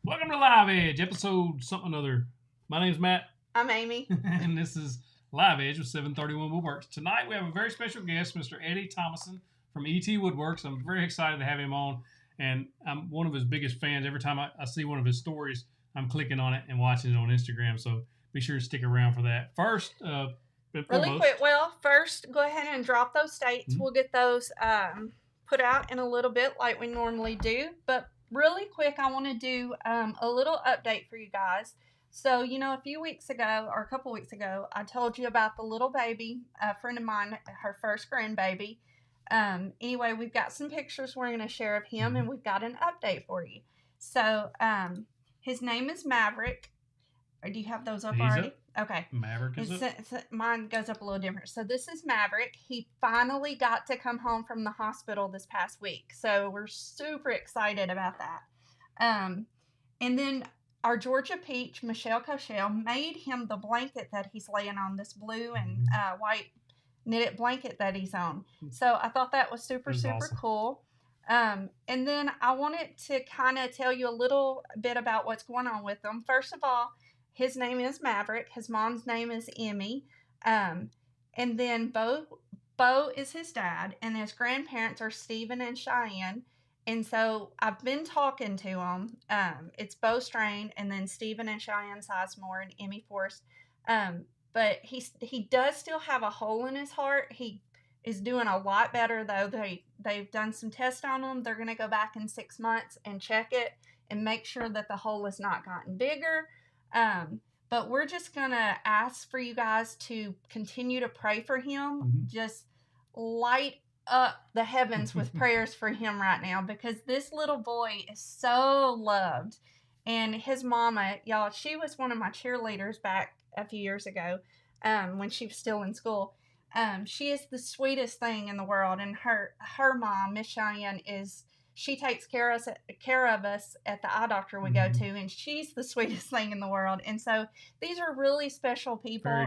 Welcome to Live Edge, episode something other. My name's Matt. I'm Amy. And this is Live Edge with 731 Woodworks. Tonight we have a very special guest, Mr. Eddie Thomason from ETwoodworks. I'm very excited to have him on, and I'm one of his biggest fans. Every time I see one of his stories, I'm clicking on it and watching it on Instagram, so be sure to stick around for that. First, really quick, first go ahead and drop those dates. Mm-hmm. We'll get those put out in a little bit like we normally do, but really quick, I want to do a little update for you guys. So, you know, a couple weeks ago, I told you about the little baby, a friend of mine, her first grandbaby. Anyway, we've got some pictures we're going to share of him, and we've got an update for you. So, his name is Maverick. Or do you have those up already? Okay. Maverick is up. Mine goes up a little different. So this is Maverick. He finally got to come home from the hospital this past week. So we're super excited about that. And then our Georgia Peach, Michelle Cochelle, made him the blanket that he's laying on, this blue and white knitted blanket that he's on. So I thought that was super awesome. Cool. And then I wanted to kind of tell you a little bit about what's going on with them. First of all, his name is Maverick. His mom's name is Emmy. And then Bo is his dad. And his grandparents are Stephen and Cheyenne. And so I've been talking to them. It's Bo Strain and then Stephen and Cheyenne Sizemore and Emmy Forrest. But he does still have a hole in his heart. He is doing a lot better, though. They've done some tests on him. They're going to go back in 6 months and check it and make sure that the hole has not gotten bigger. But we're just going to ask for you guys to continue to pray for him. Mm-hmm. Just light up the heavens with prayers for him right now, because this little boy is so loved. And his mama, y'all, she was one of my cheerleaders back a few years ago, when she was still in school. She is the sweetest thing in the world. And her mom, Miss Cheyenne, she takes care of us at the eye doctor we go to, and she's the sweetest thing in the world. And so these are really special people.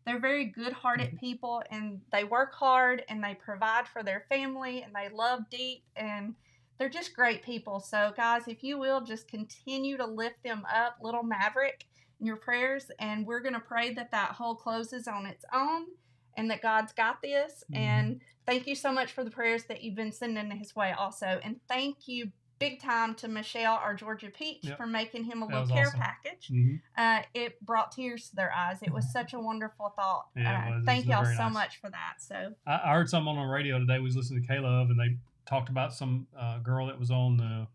They're very good-hearted people, and they work hard, and they provide for their family, and they love deep, and they're just great people. So, guys, if you will, just continue to lift them up, little Maverick, in your prayers, and we're going to pray that hole closes on its own, and that God's got this. And thank you so much for the prayers that you've been sending his way also. And thank you big time to Michelle, our Georgia Peach, for making him a little care package. It brought tears to their eyes. It was such a wonderful thought. Thank y'all so much for that. So I heard something on the radio today. We was listening to K-Love, and they talked about some girl that was on the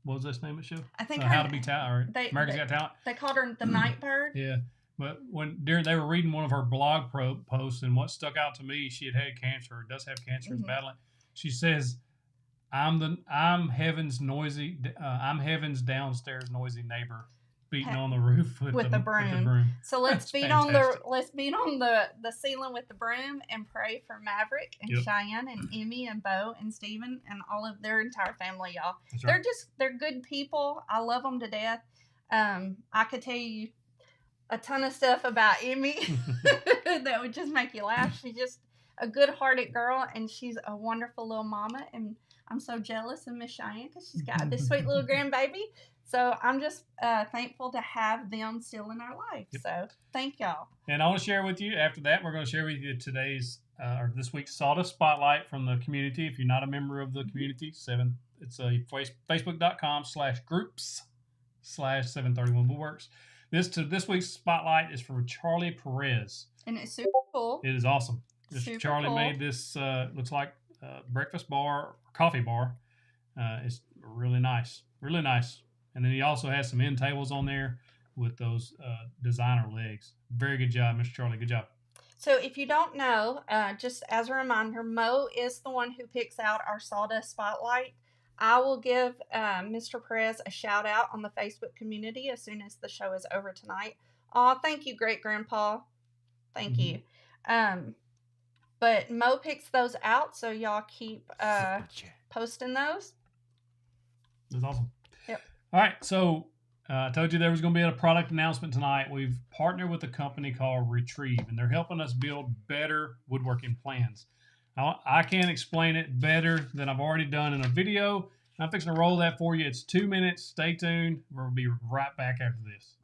what was this name of the show? I think How to Be Talent, or America's Got Talent. They called her the Nightbird. Yeah. But they were reading one of her blog posts, and what stuck out to me, she had cancer, or does have cancer, is battling. She says, I'm heaven's downstairs noisy neighbor beating on the roof with the broom. So let's beat on the ceiling with the broom and pray for Maverick and Cheyenne and Emmy and Bo and Stephen and all of their entire family, y'all. That's right. They're good people. I love them to death. I could tell you a ton of stuff about Emmy that would just make you laugh. She's just a good-hearted girl, and she's a wonderful little mama, and I'm so jealous of Miss Cheyenne because she's got this sweet little grandbaby. So I'm just thankful to have them still in our life. Yep. So thank y'all. And I want to share with you, after that, we're going to share with you this week's Sawdust Spotlight from the community. If you're not a member of the community, it's facebook.com/groups/731woodworks. This week's spotlight is for Charlie Perez. And it's super cool. It is awesome. Charlie made this, looks like a breakfast bar, or coffee bar. It's really nice. Really nice. And then he also has some end tables on there with those designer legs. Very good job, Mr. Charlie. Good job. So if you don't know, just as a reminder, Mo is the one who picks out our Sawdust Spotlight. I will give Mr. Perez a shout out on the Facebook community as soon as the show is over tonight. Oh, thank you, Great Grandpa. Thank you. But Mo picks those out, so y'all keep posting those. That's awesome. Yep. All right, so I told you there was going to be a product announcement tonight. We've partnered with a company called Retrieve, and they're helping us build better woodworking plans. I can't explain it better than I've already done in a video. I'm fixing to roll that for you. It's 2 minutes. Stay tuned. We'll be right back after this.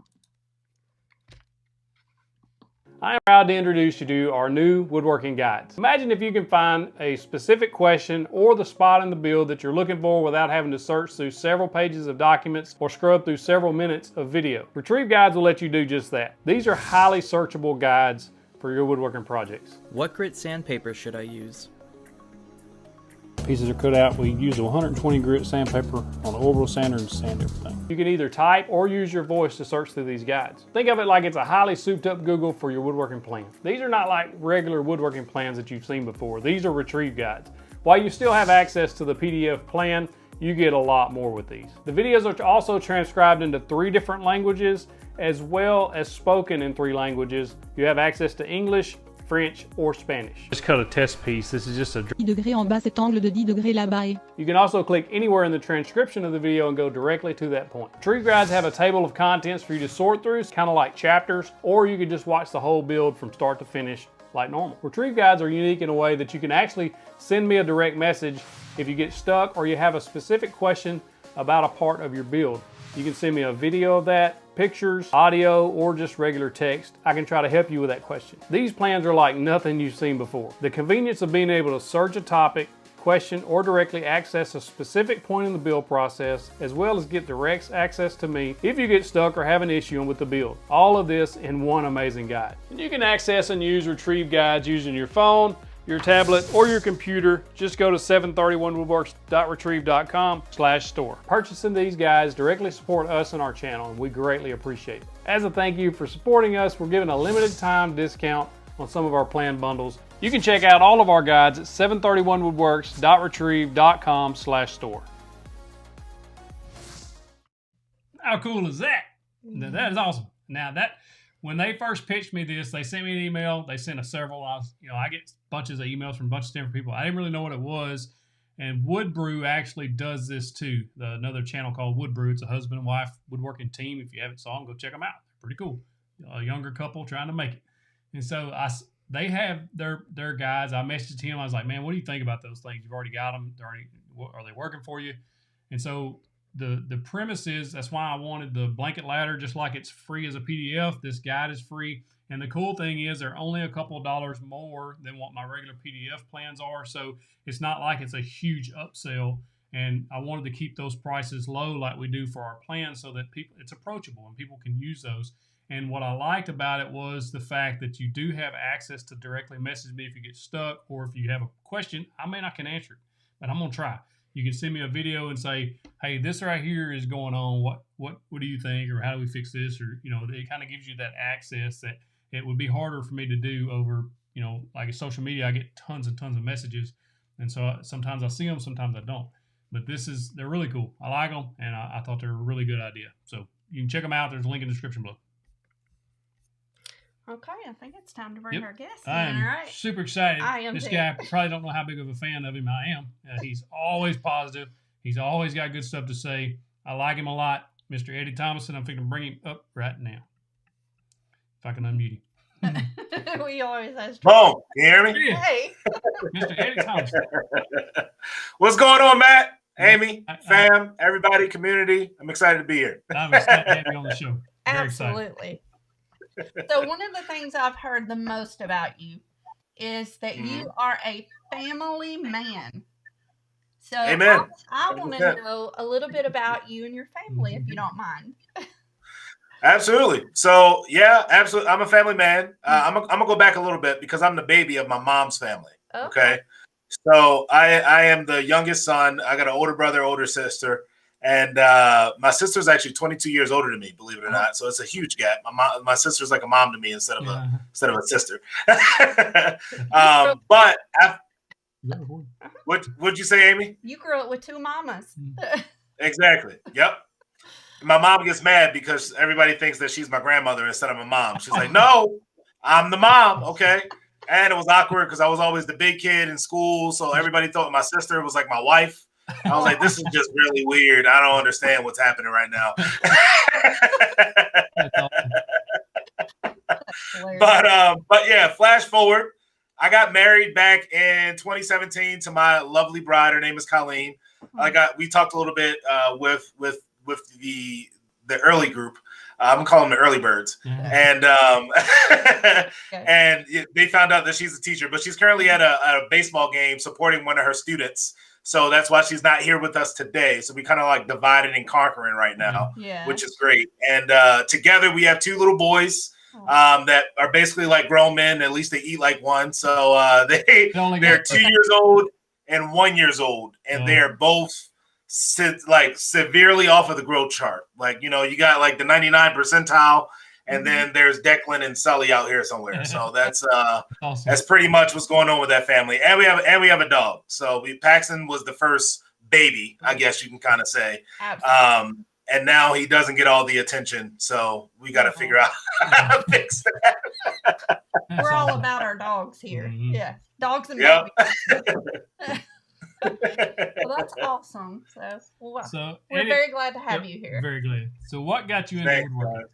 I am proud to introduce you to our new woodworking guides. Imagine if you can find a specific question or the spot in the build that you're looking for without having to search through several pages of documents or scrub through several minutes of video. Retrieve Guides will let you do just that. These are highly searchable guides for your woodworking projects. What grit sandpaper should I use? Pieces are cut out. We use a 120 grit sandpaper on an orbital sander and sand everything. You can either type or use your voice to search through these guides. Think of it like it's a highly souped up Google for your woodworking plan. These are not like regular woodworking plans that you've seen before. These are retrieve guides. While you still have access to the PDF plan, you get a lot more with these. The videos are also transcribed into 3 different languages as well as spoken in 3 languages. You have access to English, French, or Spanish. Just cut a test piece. This is just a 10 degrés en bas, cet angle de 10 degrés là-bas. You can also click anywhere in the transcription of the video and go directly to that point. Retrieve Guides have a table of contents for you to sort through, kind of like chapters, or you can just watch the whole build from start to finish like normal. Retrieve Guides are unique in a way that you can actually send me a direct message if you get stuck or you have a specific question about a part of your build. You can send me a video of that, pictures, audio, or just regular text. I can try to help you with that question. These plans are like nothing you've seen before. The convenience of being able to search a topic, question, or directly access a specific point in the build process, as well as get direct access to me if you get stuck or have an issue with the build. All of this in one amazing guide. You can access and use Retrieve Guides using your phone, your tablet, or your computer. Just go to 731woodworks.retrieve.com/store. Purchasing these guides directly support us and our channel, and we greatly appreciate it. As a thank you for supporting us, we're giving a limited time discount on some of our planned bundles. You can check out all of our guides at 731woodworks.retrieve.com/store. How cool is that? Now, that is awesome. Now when they first pitched me this, they sent me an email. They sent us several. I get bunches of emails from a bunch of different people. I didn't really know what it was. And Brew actually does this too. Another channel called Brew. It's a husband and wife woodworking team. If you haven't saw them, go check them out. They're pretty cool. A younger couple trying to make it. And so they have their guides. I messaged him. I was like, man, what do you think about those things? You've already got them. Are they working for you? And so the premise is, that's why I wanted the blanket ladder, just like it's free as a PDF. This guide is free. And the cool thing is they're only a couple of dollars more than what my regular PDF plans are. So it's not like it's a huge upsell. And I wanted to keep those prices low like we do for our plans so that it's approachable and people can use those. And what I liked about it was the fact that you do have access to directly message me if you get stuck, or if you have a question. I may not can answer it, but I'm going to try. You can send me a video and say, hey, this right here is going on. What do you think? Or how do we fix this? Or, it kind of gives you that access that it would be harder for me to do over, like social media. I get tons and tons of messages. And so sometimes I see them, sometimes I don't. But they're really cool. I like them, and I thought they're a really good idea. So you can check them out. There's a link in the description below. Okay, I think it's time to bring our guest in. I am all right. super excited. I am this too. guy probably don't know how big of a fan of him I am. He's always positive. He's always got good stuff to say. I like him a lot. Mr. Eddie Thomason, I'm thinking to bring him up right now. If I can unmute him. We always ask. Boom, can you hear me? Hey. Mr. Eddie Thomason. What's going on, Matt? Amy, fam, everybody, community. I'm excited to be here. I'm excited to have you on the show. Very Absolutely. So one of the things I've heard the most about you is that you are a family man. So Amen. I want to know a little bit about you and your family, if you don't mind. Absolutely. So, yeah, absolutely. I'm a family man. I'm gonna go back a little bit because I'm the baby of my mom's family. Okay. So I am the youngest son. I got an older brother, older sister. And my sister's actually 22 years older than me, believe it or not. So it's a huge gap. My sister's like a mom to me instead of a sister. But what'd you say, Amy? You grew up with 2 mamas. Exactly. Yep. My mom gets mad because everybody thinks that she's my grandmother instead of my mom. She's like, no, I'm the mom. Okay. And it was awkward because I was always the big kid in school. So everybody thought my sister was like my wife. I was like, this is just really weird. I don't understand what's happening right now. But yeah, flash forward. I got married back in 2017 to my lovely bride. Her name is Colleen. We talked a little bit with the early group. I'm calling them the early birds, and and they found out that she's a teacher, but she's currently at a baseball game supporting one of her students. So that's why she's not here with us today. So we kind of like divided and conquering right now, which is great. And together we have 2 little boys that are basically like grown men. At least they eat like one. So they're 2 years old and 1 year old, and they're both severely off of the growth chart. Like, you got like the 99 percentile, and then there's Declan and Sully out here somewhere. So that's awesome. That's pretty much what's going on with that family. And we have a dog. So Paxton was the first baby, I guess you can kind of say. Absolutely. And now he doesn't get all the attention. So we got to figure out how to fix that. We're all about our dogs here. Yeah. Dogs and babies. Well, that's awesome. So we're Eddie, very glad to have you here. Very glad. So what got you into woodworking?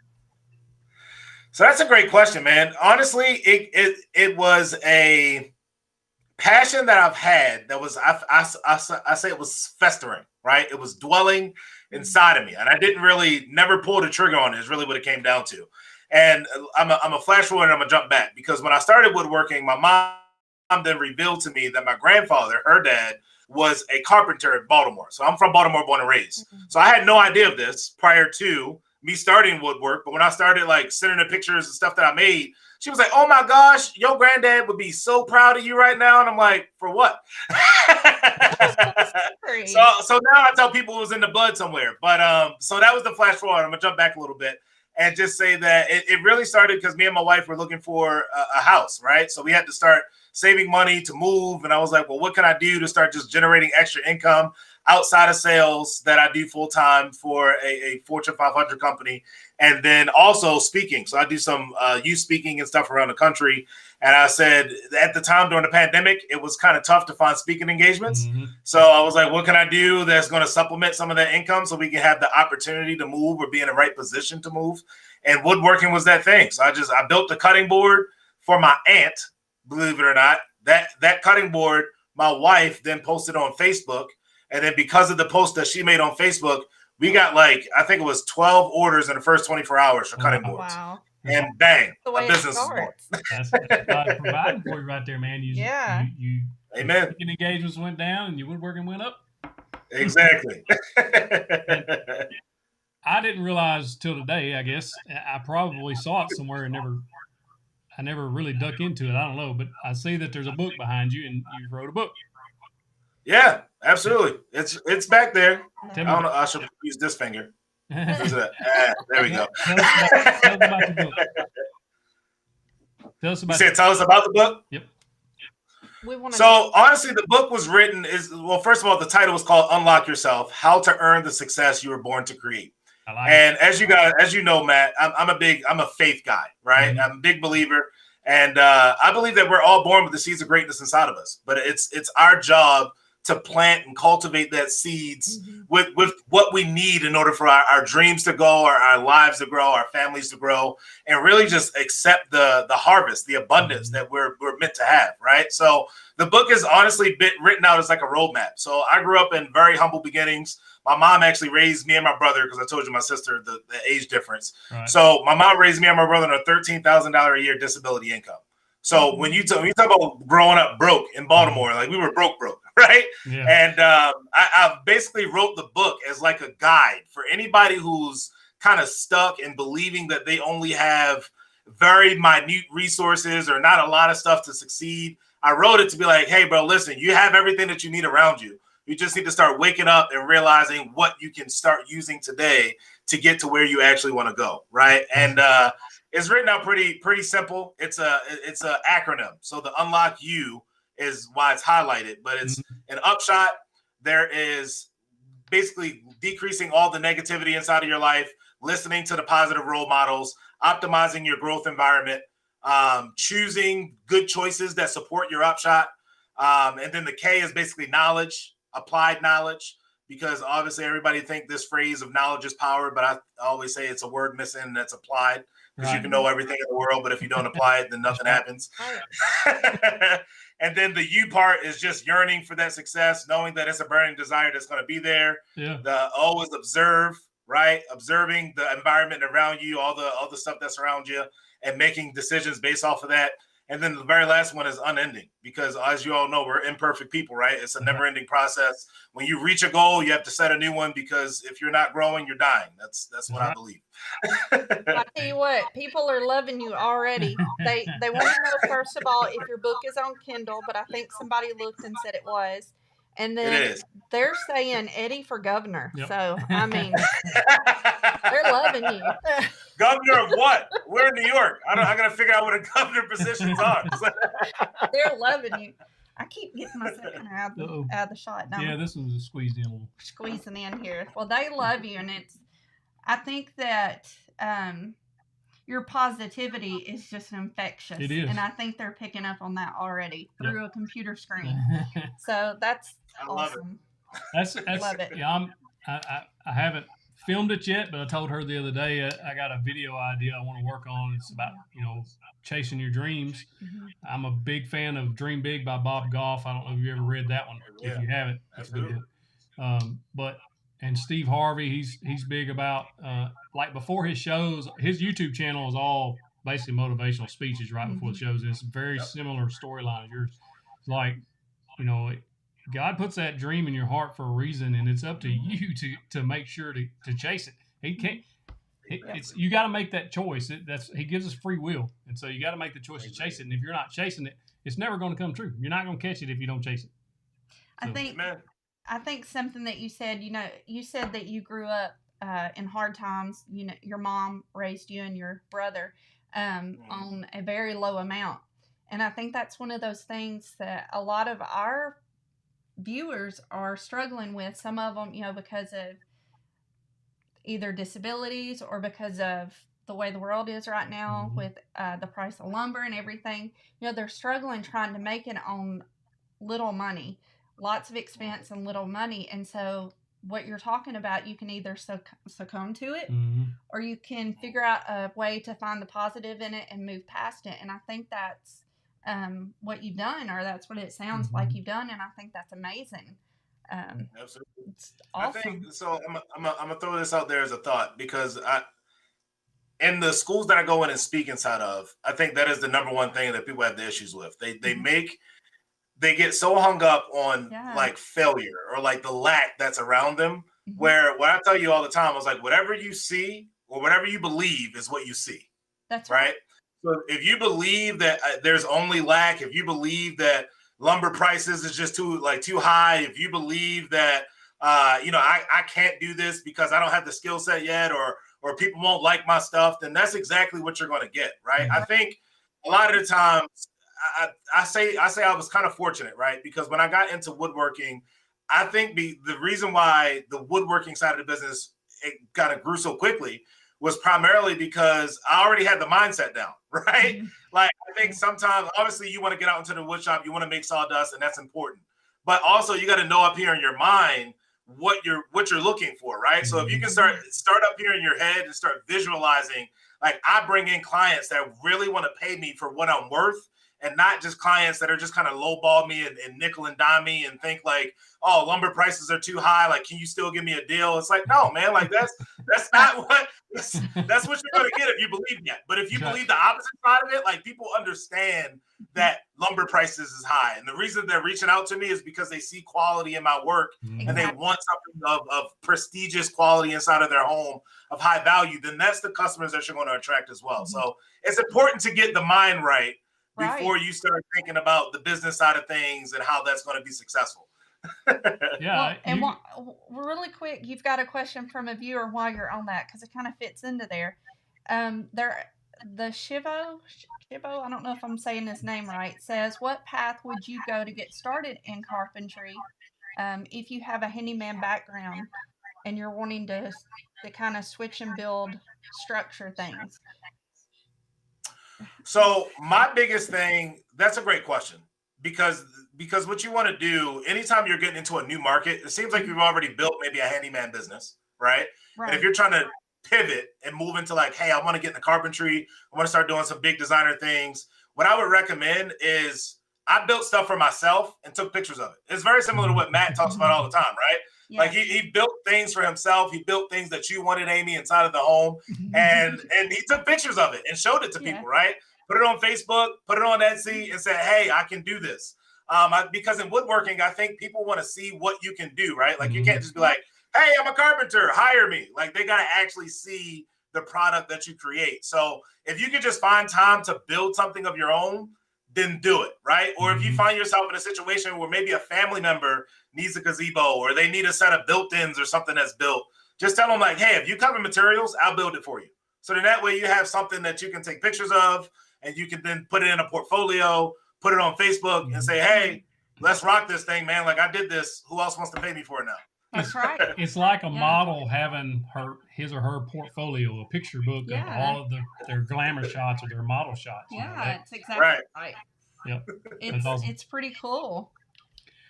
So that's a great question, man. Honestly, it was a passion that I've had that was I say it was festering, right? It was dwelling inside of me, and I never pulled a trigger on it. Is really what it came down to. And I'm a flash forward and I'm gonna jump back, because when I started woodworking, my mom then revealed to me that my grandfather, her dad, was a carpenter in Baltimore. So I'm from Baltimore, born and raised. So I had no idea of this prior to me starting woodwork. But when I started like sending her pictures and stuff that I made, she was like, "Oh my gosh, your granddad would be so proud of you right now." And I'm like, "For what?" So now I tell people it was in the blood somewhere. But so that was the flash forward. I'm gonna jump back a little bit and just say that it really started because me and my wife were looking for a house, right? So we had to start saving money to move. And I was like, well, what can I do to start just generating extra income outside of sales that I do full time for a Fortune 500 company? And then also speaking. So I do some youth speaking and stuff around the country. And I said at the time during the pandemic, it was kind of tough to find speaking engagements. So I was like, what can I do that's going to supplement some of that income so we can have the opportunity to move or be in the right position to move? And woodworking was that thing. So I built the cutting board for my aunt. Believe it or not, that cutting board, my wife then posted on Facebook. And then because of the post that she made on Facebook, we got like, I think it was 12 orders in the first 24 hours for cutting boards. Wow. And bang, a business is born. That's providing for you right there, man. Amen. Speaking engagements went down and your woodworking went up. Exactly. I didn't realize till today, I guess. I probably saw it somewhere and I never really dug into it. I don't know, but I see that there's a book behind you, and you wrote a book. Yeah, absolutely. It's back there. I don't know. I should use this finger. There we go. Tell us about the book. Tell us about the book? Yep. Honestly, the book was written first of all, the title was called Unlock Yourself: How to Earn the Success You Were Born to Create. And as you know, Matt, I'm a faith guy, right? I'm a big believer. And I believe that we're all born with the seeds of greatness inside of us, but it's our job to plant and cultivate that seeds with what we need in order for our dreams to go, our lives to grow, our families to grow, and really just accept the harvest, the abundance that we're meant to have, right? So the book is honestly written out as like a roadmap. So I grew up in very humble beginnings. My mom actually raised me and my brother, because I told you my sister, the age difference. Right. So my mom raised me and my brother on a $13,000 a year disability income. So when you talk about growing up broke in Baltimore, like we were broke, right? Yeah. And I basically wrote the book as like a guide for anybody who's kind of stuck in believing that they only have very minute resources or not a lot of stuff to succeed. I wrote it to be like, hey, bro, listen, you have everything that you need around you. You just need to start waking up and realizing what you can start using today to get to where you actually want to go, right? And it's written out pretty simple. It's a acronym. So the Unlock You is why it's highlighted, but it's an upshot. There is basically decreasing all the negativity inside of your life, listening to the positive role models, optimizing your growth environment, choosing good choices that support your upshot. And then the K is basically knowledge, applied knowledge, because obviously everybody think this phrase of knowledge is power, but I always say it's a word missing that's applied, because you can know everything in the world, but if you don't apply it, then nothing happens. Right. And then the U part is just yearning for that success, knowing that it's a burning desire that's going to be there. Yeah. The always observe, right? Observing the environment around you, all the stuff that's around you, and making decisions based off of that. And then the very last one is unending, because as you all know, we're imperfect people, right? It's a never-ending process. When you reach a goal, you have to set a new one, because if you're not growing, you're dying. That's what I believe. I tell you what, people are loving you already. They want to know, first of all, if your book is on Kindle, but I think somebody looked and said it was. And then they're saying Eddie for governor. Yep. So, I mean, they're loving you. Governor of what? We're in New York. I got to figure out what a governor positions are. They're loving you. I keep getting myself out of the shot. Yeah, this one's squeezed in a little. Squeezing in here. Well, they love you, and I think that your positivity is just infectious. It is. And I think they're picking up on that already through a computer screen. So that's awesome. That's love it. Yeah, I haven't filmed it yet, but I told her the other day I got a video idea I want to work on. It's about, chasing your dreams. Mm-hmm. I'm a big fan of Dream Big by Bob Goff. I don't know if you ever read that one. Yeah. If you haven't, absolutely. And Steve Harvey, he's big about like before his shows, his YouTube channel is all basically motivational speeches right before the shows. And it's a very similar storyline as yours. It's like, God puts that dream in your heart for a reason, and it's up to you to make sure to chase it. He can't. You got to make that choice. He gives us free will, and so you got to make the choice to chase it. And if you're not chasing it, it's never going to come true. You're not going to catch it if you don't chase it. So. I think something that you said. You said that you grew up in hard times. Your mom raised you and your brother on a very low amount, and I think that's one of those things that a lot of our viewers are struggling with. Some of them, because of either disabilities or because of the way the world is right now with the price of lumber and everything. They're struggling trying to make it on little money, lots of expense and little money. And so what you're talking about, you can either succumb to it or you can figure out a way to find the positive in it and move past it. And I think that's what you've done, or that's what it sounds like you've done, and I think that's amazing. Absolutely, it's awesome. I think so. I'm gonna throw this out there as a thought, because in the schools that I go in and speak inside of, I think that is the number one thing that people have the issues with. They get so hung up on like failure or like the lack that's around them. Where what I tell you all the time is like, whatever you see or whatever you believe is what you see. That's right. So if you believe that there's only lack, if you believe that lumber prices is just too high, if you believe that I can't do this because I don't have the skill set yet, or people won't like my stuff, then that's exactly what you're going to get, right? I think a lot of the times I say I was kind of fortunate, right? Because when I got into woodworking, I think the reason why the woodworking side of the business it kind of grew so quickly was primarily because I already had the mindset down, right? Like, I think sometimes, obviously, you want to get out into the wood shop, you want to make sawdust, and that's important. But also, you got to know up here in your mind what you're looking for, right? So if you can start up here in your head and start visualizing, like, I bring in clients that really want to pay me for what I'm worth, and not just clients that are just kind of lowball me and nickel and dime me and think like, oh, lumber prices are too high. Like, can you still give me a deal? It's like, no, man, like that's not what that's what you're going to get if you believe that. But if you believe the opposite side of it, like, people understand that lumber prices is high. And the reason they're reaching out to me is because they see quality in my work and they want something of prestigious quality inside of their home of high value. Then that's the customers that you're going to attract as well. So it's important to get the mind right before you start thinking about the business side of things and how that's going to be successivo. Really quick, you've got a question from a viewer while you're on that, because it kind of fits into there. The Shivo, I don't know if I'm saying his name right, says, what path would you go to get started in carpentry if you have a handyman background and you're wanting to kind of switch and build structure things? So my biggest thing, that's a great question, because because what you want to do anytime you're getting into a new market, it seems like you've already built maybe a handyman business, right? Right. And if you're trying to pivot and move into like, hey, I want to get into carpentry, I want to start doing some big designer things, what I would recommend is I built stuff for myself and took pictures of it. It's very similar to what Matt talks about all the time, right? Yeah. Like he built things for himself. He built things that you wanted, Amy, inside of the home, and he took pictures of it and showed it to people, right? Put it on Facebook, put it on Etsy, and said, hey, I can do this. Because in woodworking, I think people want to see what you can do, right? Like you can't just be like, hey, I'm a carpenter, hire me. Like they got to actually see the product that you create. So if you could just find time to build something of your own, then do it, right? Or if you find yourself in a situation where maybe a family member needs a gazebo or they need a set of built-ins or something that's built, just tell them like, hey, if you cover materials, I'll build it for you. So then that way you have something that you can take pictures of and you can then put it in a portfolio, put it on Facebook and say, hey, let's rock this thing, man. Like I did this. Who else wants to pay me for it now? That's right. It's like a model having his or her portfolio, a picture book of all of their glamour shots or their model shots. Yeah, it's exactly right. Yep. It's awesome. It's pretty cool.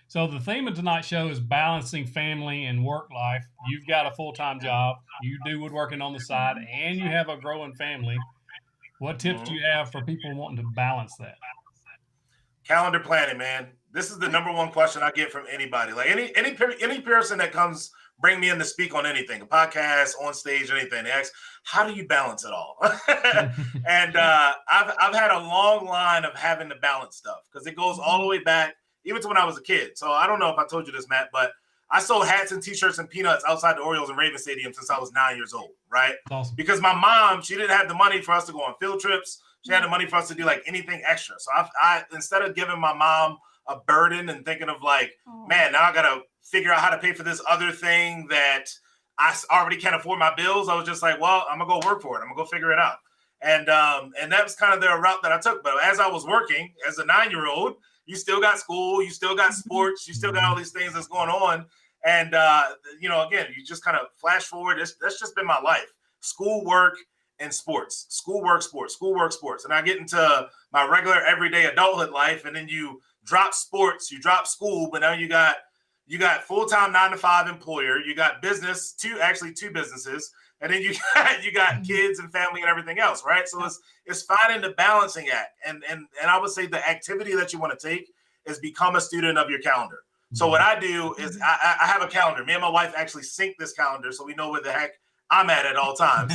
So the theme of tonight's show is balancing family and work life. You've got a full-time job, you do woodworking on the side, and you have a growing family. What tips do you have for people wanting to balance that? Calendar planning, man. This is the number one question I get from anybody. Like any person that comes bring me in to speak on anything, a podcast, on stage, anything. They ask, how do you balance it all? And I've had a long line of having to balance stuff because it goes all the way back, even to when I was a kid. So I don't know if I told you this, Matt, but I sold hats and T-shirts and peanuts outside the Orioles and Ravens Stadium since I was 9 years old, right? Awesome. Because my mom, she didn't have the money for us to go on field trips. She had the money for us to do like anything extra. So I instead of giving my mom a burden and thinking of like, man, now I got to figure out how to pay for this other thing that I already can't afford my bills. I was just like, well, I'm gonna go work for it. I'm gonna go figure it out. And that was kind of the route that I took. But as I was working as a 9-year-old, you still got school, you still got sports, you still got all these things that's going on. And, again, you just kind of flash forward. That's just been my life. School, work, and sports. School, work, sports. School, work, sports. And I get into my regular everyday adulthood life, and then you drop sports, you drop school, but now you got full-time 9-to-5 employer, you got business, two businesses, and then you got kids and family and everything else, right? So it's finding the balancing act. And I would say the activity that you want to take is become a student of your calendar. So what I do is I have a calendar. Me and my wife actually sync this calendar so we know where the heck I'm at all times.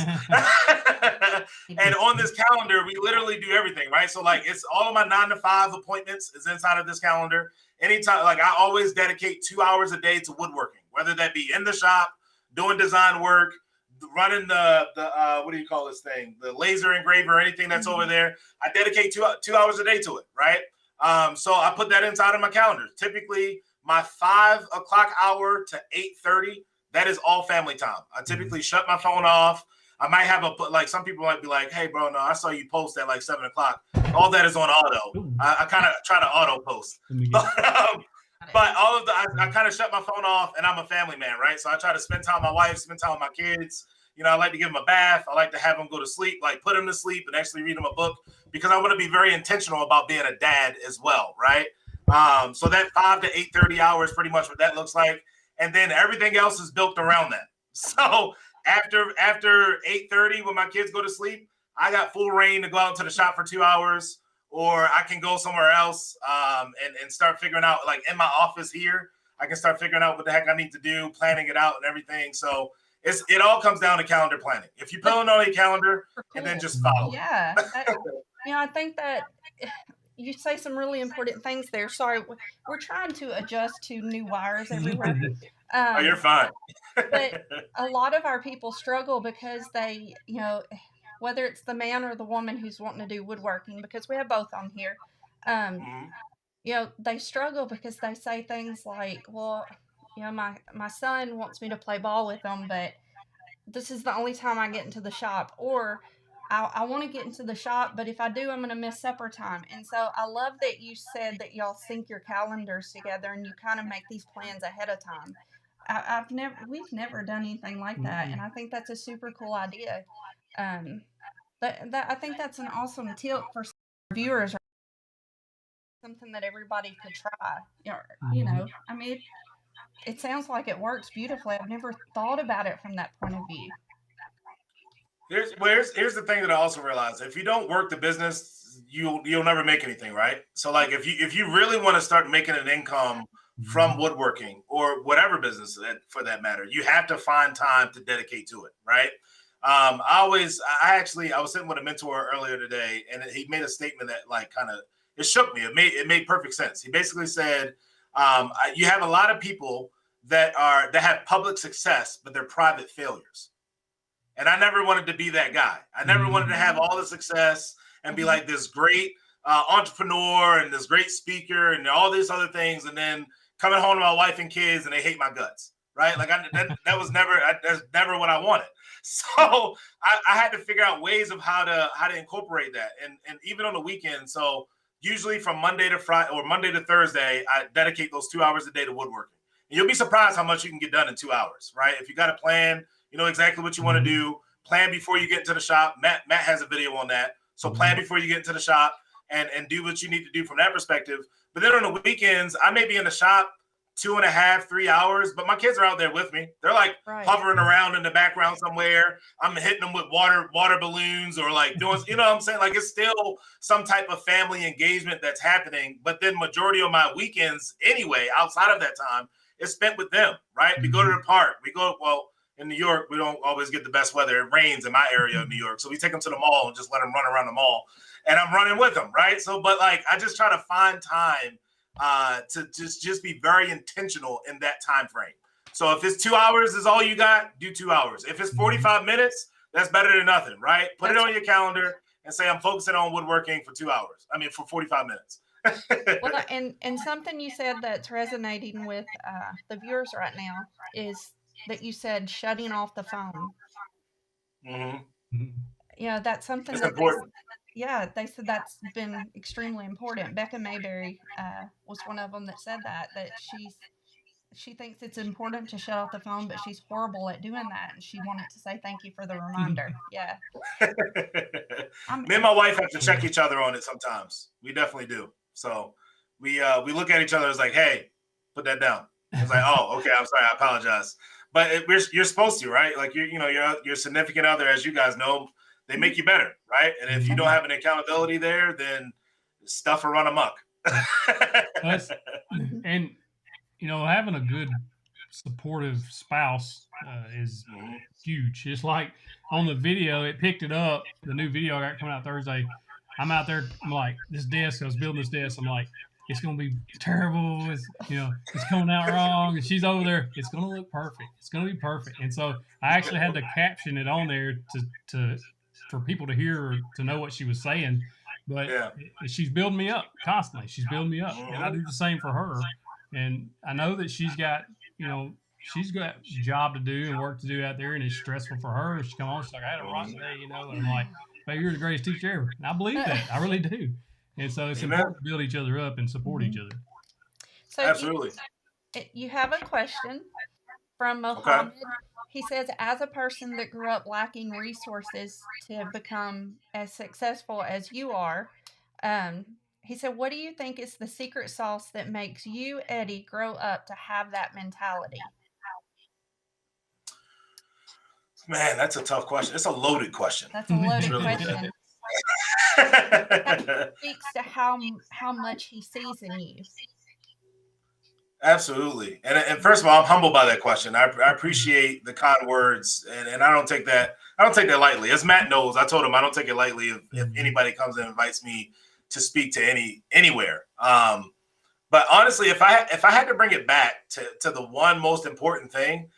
And on this calendar, we literally do everything, right? So like it's all of my 9-to-5 appointments is inside of this calendar. Anytime, like I always dedicate 2 hours a day to woodworking, whether that be in the shop, doing design work, running the what do you call this thing? The laser engraver, anything that's over there. I dedicate 2 hours a day to it, right? So I put that inside of my calendar. Typically, my 5 o'clock hour to 8:30, that is all family time. I typically shut my phone off. I might have some people might be like, hey, bro, no, I saw you post at like 7 o'clock. All that is on auto. I kind of try to auto post. But all of I kind of shut my phone off and I'm a family man, right? So I try to spend time with my wife, spend time with my kids. I like to give them a bath. I like to have them go to sleep, like put them to sleep and actually read them a book because I want to be very intentional about being a dad as well, right? So that 5 to 8:30 hours, pretty much what that looks like. And then everything else is built around that. So after 8:30, when my kids go to sleep, I got full reign to go out to the shop for 2 hours, or I can go somewhere else and start figuring out, like in my office here, I can start figuring out what the heck I need to do, planning it out and everything. So it all comes down to calendar planning. If you put it on a calendar and then just follow. Yeah. I think that you say some really important things there. Sorry, we're trying to adjust to new wires everywhere. You're fine. But a lot of our people struggle because they, whether it's the man or the woman who's wanting to do woodworking, because we have both on here, they struggle because they say things like, well, my son wants me to play ball with him, but this is the only time I get into the shop, or I want to get into the shop, but if I do, I'm going to miss supper time. And so I love that you said that y'all sync your calendars together and you kind of make these plans ahead of time. We've never done anything like that, and I think that's a super cool idea. I think that's an awesome tip for viewers. something that everybody could try. You know, I mean, it sounds like it works beautifully. I've never thought about it from that point of view. Here's the thing that I also realized: if you don't work the business, you'll never make anything, right? So like if you really want to start making an income from woodworking or whatever business for that matter, you have to find time to dedicate to it, right? I was sitting with a mentor earlier today, and he made a statement that like kind of it shook me. It made perfect sense. He basically said, you have a lot of people that have public success, but they're private failures. And I never wanted to be that guy. I never wanted to have all the success and be like this great entrepreneur and this great speaker and all these other things, and then coming home to my wife and kids and they hate my guts, right? Like that's never what I wanted. So I had to figure out ways of how to incorporate that, and even on the weekend. So usually from Monday to Friday or Monday to Thursday, I dedicate those 2 hours a day to woodworking. And you'll be surprised how much you can get done in 2 hours, right? If you got a plan, you know exactly what you want to do. Plan before you get into the shop. Matt has a video on that. So plan before you get into the shop and do what you need to do from that perspective. But then on the weekends, I may be in the shop 2.5, 3 hours, but my kids are out there with me. They're like hovering around in the background somewhere. I'm hitting them with water balloons or like doing, you know what I'm saying? Like it's still some type of family engagement that's happening. But then majority of my weekends anyway, outside of that time, is spent with them, right? We go to the park. In New York, we don't always get the best weather. It rains in my area of New York. So we take them to the mall and just let them run around the mall. And I'm running with them, right? So, but like, I just try to find time to just be very intentional in that time frame. So if it's 2 hours is all you got, do 2 hours. If it's 45 minutes, that's better than nothing, right? Put it on your calendar and say, I'm focusing on woodworking for 2 hours. I mean, for 45 minutes. Well, and something you said that's resonating with the viewers right now is that you said shutting off the phone. Yeah, that's something that's important. They said that's been extremely important. Becca Mayberry was one of them that said that she thinks it's important to shut off the phone, but she's horrible at doing that, and she wanted to say thank you for the reminder. Yeah. Me and my wife have to check each other on it sometimes. We definitely do. So we look at each other as like, hey, put that down. It's like, oh, okay, I'm sorry, I apologize. But you're supposed to, right? Like your significant other, as you guys know, they make you better, right? And if you don't have an accountability there, then stuff will run amok. And having a good supportive spouse is huge. It's like on the video, it picked it up. The new video I got coming out Thursday. I'm out there. I'm like, this desk. I was building this desk. I'm like, it's gonna be terrible. It's coming out wrong. And she's over there. It's gonna look perfect. It's gonna be perfect. And so I actually had to caption it on there to for people to hear or to know what she was saying. But she's building me up constantly. She's building me up, and I do the same for her. And I know that she's got job to do and work to do out there, and it's stressful for her. She comes on, she's like, I had a rotten day, and I'm like, baby, you're the greatest teacher ever. And I believe that. I really do. And so it's important to build each other up and support each other. So absolutely. You have a question from Mohammed. Okay. He says, as a person that grew up lacking resources to become as successful as you are, he said, what do you think is the secret sauce that makes you, Eddie, grow up to have that mentality? Man, that's a tough question. It's a loaded question. That's a loaded question. That speaks to how much he sees in you. Absolutely. And first of all, I'm humbled by that question. I appreciate the kind words, and I don't take that lightly. As Matt knows, I told him I don't take it lightly if anybody comes and invites me to speak to anywhere. But honestly, if I had to bring it back to the one most important thing,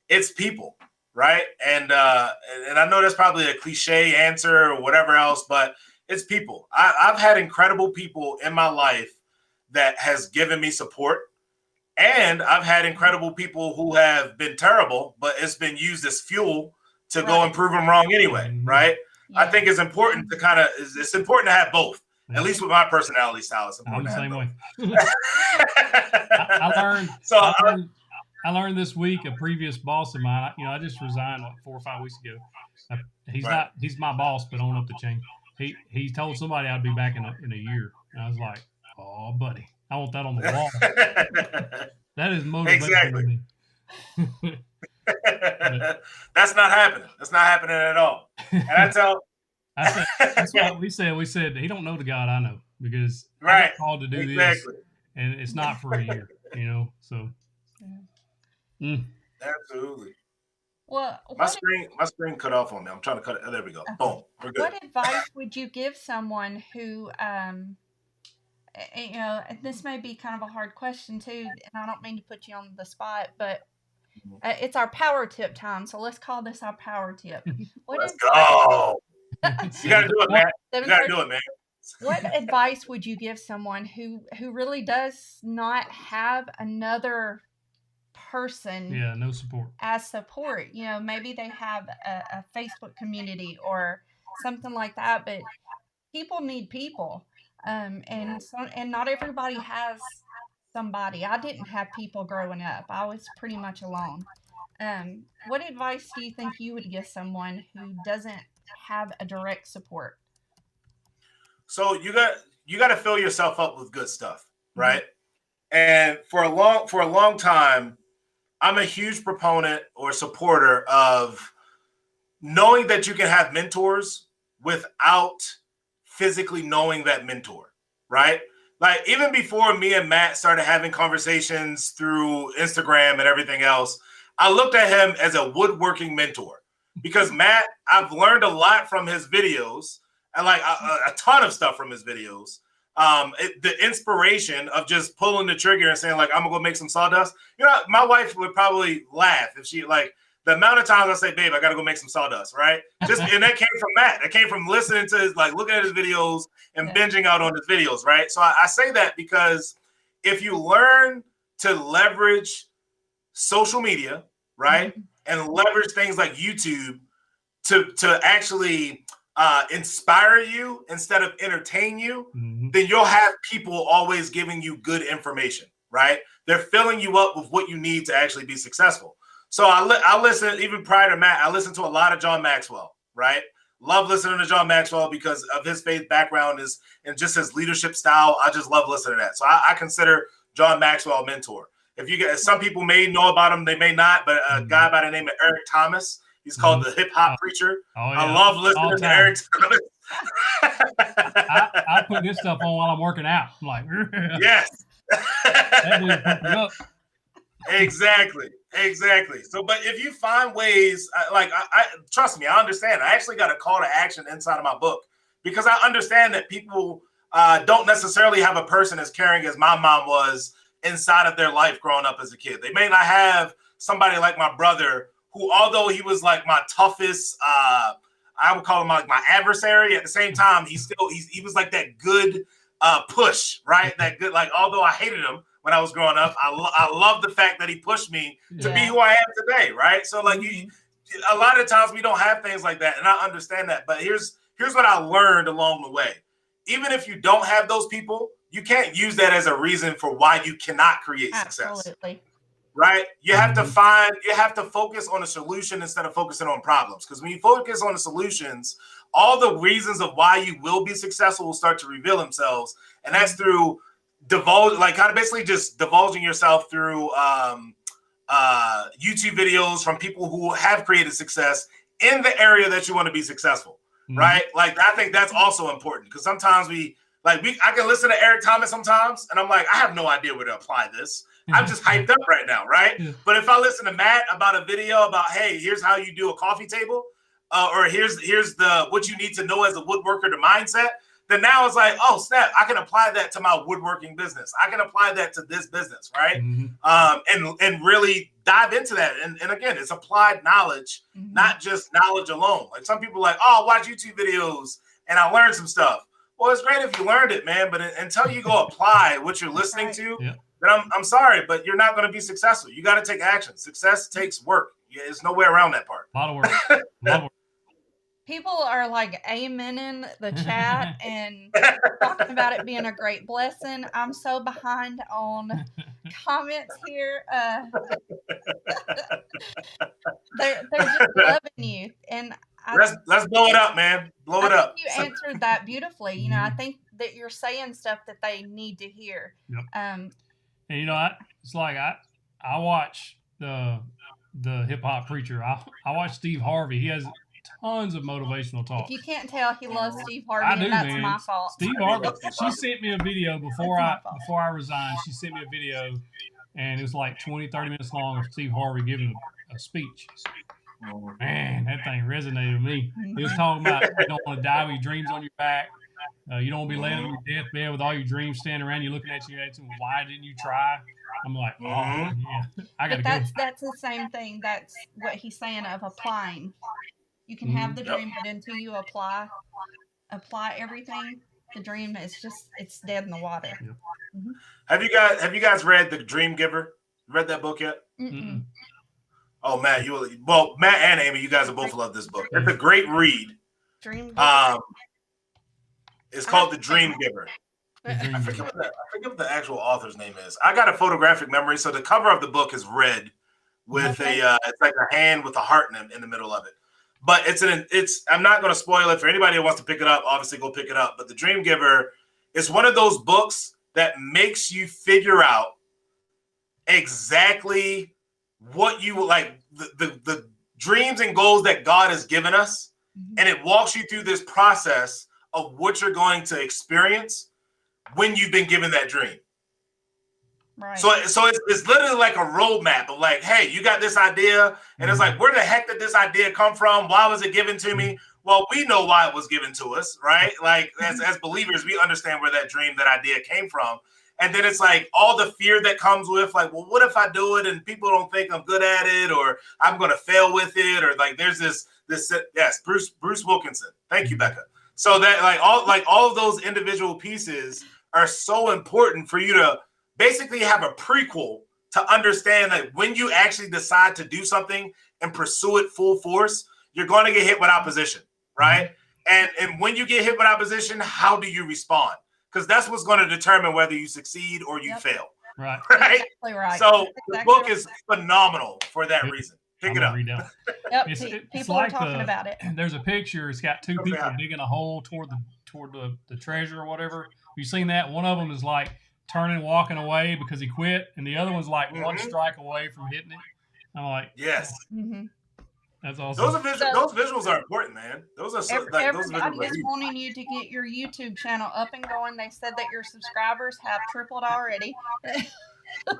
it's people, right? And I know that's probably a cliche answer or whatever else, but it's people. I've had incredible people in my life that has given me support. And I've had incredible people who have been terrible, but it's been used as fuel to go and prove them wrong anyway, right? Yeah. I think it's important to it's important to have both. Yeah. At least with my personality style, it's important to have both. I learned this week, a previous boss of mine, I just resigned 4 or 5 weeks ago. He's my boss, but on up the chain. He told somebody I'd be back in a year. And I was like, Oh, buddy, I want that on the wall. That is motivation Exactly. to me. That's not happening. That's not happening at all. And I tell. That's what we said. We said he don't know the God I know, because I Right. got called to do this, and it's not for a year, So. Absolutely. Well, my screen cut off on me. I'm trying to cut it. Oh, there we go. Okay. Boom. We're good. What advice would you give someone who, this may be kind of a hard question too, and I don't mean to put you on the spot, but it's our power tip time. So let's call this our power tip. Let's go. You got to do it, man. You got to do it, man. What advice would you give someone who really does not have another person no support as support? Maybe they have a Facebook community or something like that, but people need people, and not everybody has somebody. I didn't have people growing up. I was pretty much alone. What advice do you think you would give someone who doesn't have a direct support? So you got to fill yourself up with good stuff, right? And for a long time, I'm a huge proponent or supporter of knowing that you can have mentors without physically knowing that mentor, right? Like, even before me and Matt started having conversations through Instagram and everything else, I looked at him as a woodworking mentor, because Matt, I've learned a lot from his videos, and like a ton of stuff from his videos. The inspiration of just pulling the trigger and saying, like, I'm gonna go make some sawdust. My wife would probably laugh if she, like, the amount of times I say, babe, I gotta go make some sawdust, right? And that came from Matt. That came from listening to his, like, looking at his videos and binging out on his videos, right? So I say that because if you learn to leverage social media, right, and leverage things like YouTube to actually inspire you instead of entertain you, then you'll have people always giving you good information, right? They're filling you up with what you need to actually be successful. So I listen, even prior to Matt, I listened to a lot of John Maxwell, right? Love listening to John Maxwell because of his faith background and just his leadership style. I just love listening to that. So I consider John Maxwell a mentor. If you get, some people may know about him, they may not, but a guy by the name of Eric Thomas, he's called the hip hop preacher. I love listening to Eric Thomas. I put this stuff on while I'm working out. I'm like, yes. That dude put me up. Exactly. So, but if you find ways, I trust me, I understand. I actually got a call to action inside of my book, because I understand that people don't necessarily have a person as caring as my mom was inside of their life growing up as a kid. They may not have somebody like my brother, who, although he was like my toughest, I would call him like my adversary. At the same time, he was like that good push, right? That good, like, although I hated him when I was growing up, I love the fact that he pushed me to be who I am today, right? So, like, a lot of times we don't have things like that, and I understand that. But here's what I learned along the way. Even if you don't have those people, you can't use that as a reason for why you cannot create success. Absolutely. Right? You have to focus on a solution instead of focusing on problems. Because when you focus on the solutions, all the reasons of why you will be successful will start to reveal themselves. And that's through divulging yourself through YouTube videos from people who have created success in the area that you want to be successful. Right? Like, I think that's also important, because sometimes I can listen to Eric Thomas sometimes, and I'm like, I have no idea where to apply this. I'm just hyped up right now, right? But if I listen to Matt about a video about, hey, here's how you do a coffee table, or here's what you need to know as a woodworker, the mindset, then now it's like, oh, snap, I can apply that to my woodworking business. I can apply that to this business, right? And really dive into that. And again, it's applied knowledge, not just knowledge alone. Like, some people are like, oh, I'll watch YouTube videos and I learned some stuff. Well, it's great if you learned it, man, but until you go apply what you're listening to, then I'm sorry, but you're not going to be successful. You got to take action. Success takes work. There's no way around that part. A lot of work. People are like amening the chat and talking about it being a great blessing. I'm so behind on comments here. They're just loving you. And let's blow it up, man. Blow it up. You answered that beautifully. You know, I think that you're saying stuff that they need to hear. Yep. And you know, it's like I watch the hip hop preacher. I watch Steve Harvey. He has tons of motivational talk. If you can't tell, he loves Steve Harvey. I do, and that's man. my fault. Steve Harvey. She sent me a video before I resigned. She sent me a video, and it was like 20, 30 minutes long of Steve Harvey giving a speech. Man, that thing resonated with me. He was talking about you don't want to die with your dreams on your back. You don't want to be laying on your deathbed with all your dreams standing around you looking at you and why didn't you try? I'm like, oh, yeah, I got to go. That's the same thing. That's what he's saying of applying. You can have the dream, but until you apply everything, the dream is it's dead in the water. Yep. Have you guys read The Dream Giver? Read that book yet? Mm-mm. Oh, Matt, Matt and Amy, you guys have both loved this book. It's a great read. Dream Giver. It's called The Dream Giver. I forget what the actual author's name is. I got a photographic memory, so the cover of the book is red with it's like a hand with a heart in the middle of it. But I'm not going to spoil it for anybody who wants to pick it up. Obviously, go pick it up. But The Dream Giver is one of those books that makes you figure out exactly what you like, the dreams and goals that God has given us. And it walks you through this process of what you're going to experience when you've been given that dream. Right. So it's literally like a roadmap of like, hey, you got this idea, and it's like, where the heck did this idea come from? Why was it given to me? Well, we know why it was given to us, right? Like as believers, we understand where that idea came from. And then it's like all the fear that comes with like, well, what if I do it and people don't think I'm good at it, or I'm going to fail with it, or like there's this yes, Bruce Wilkinson. Thank you, Becca. So that all of those individual pieces are so important for you to basically have a prequel to understand that when you actually decide to do something and pursue it full force, you're going to get hit with opposition, right? And when you get hit with opposition, how do you respond? Because that's what's going to determine whether you succeed or you fail. Right. Right? Exactly right. So the book is phenomenal for that reason. Pick it up. Yep. It's People like are talking about it. There's a picture. It's got two people digging a hole toward the treasure or whatever. You seen that? One of them is like turning, walking away because he quit, and the other one's like one strike away from hitting it. I'm like, yes. That's awesome. Those visuals are important, man. Those are everybody is wanting you to get your YouTube channel up and going. They said that your subscribers have tripled already.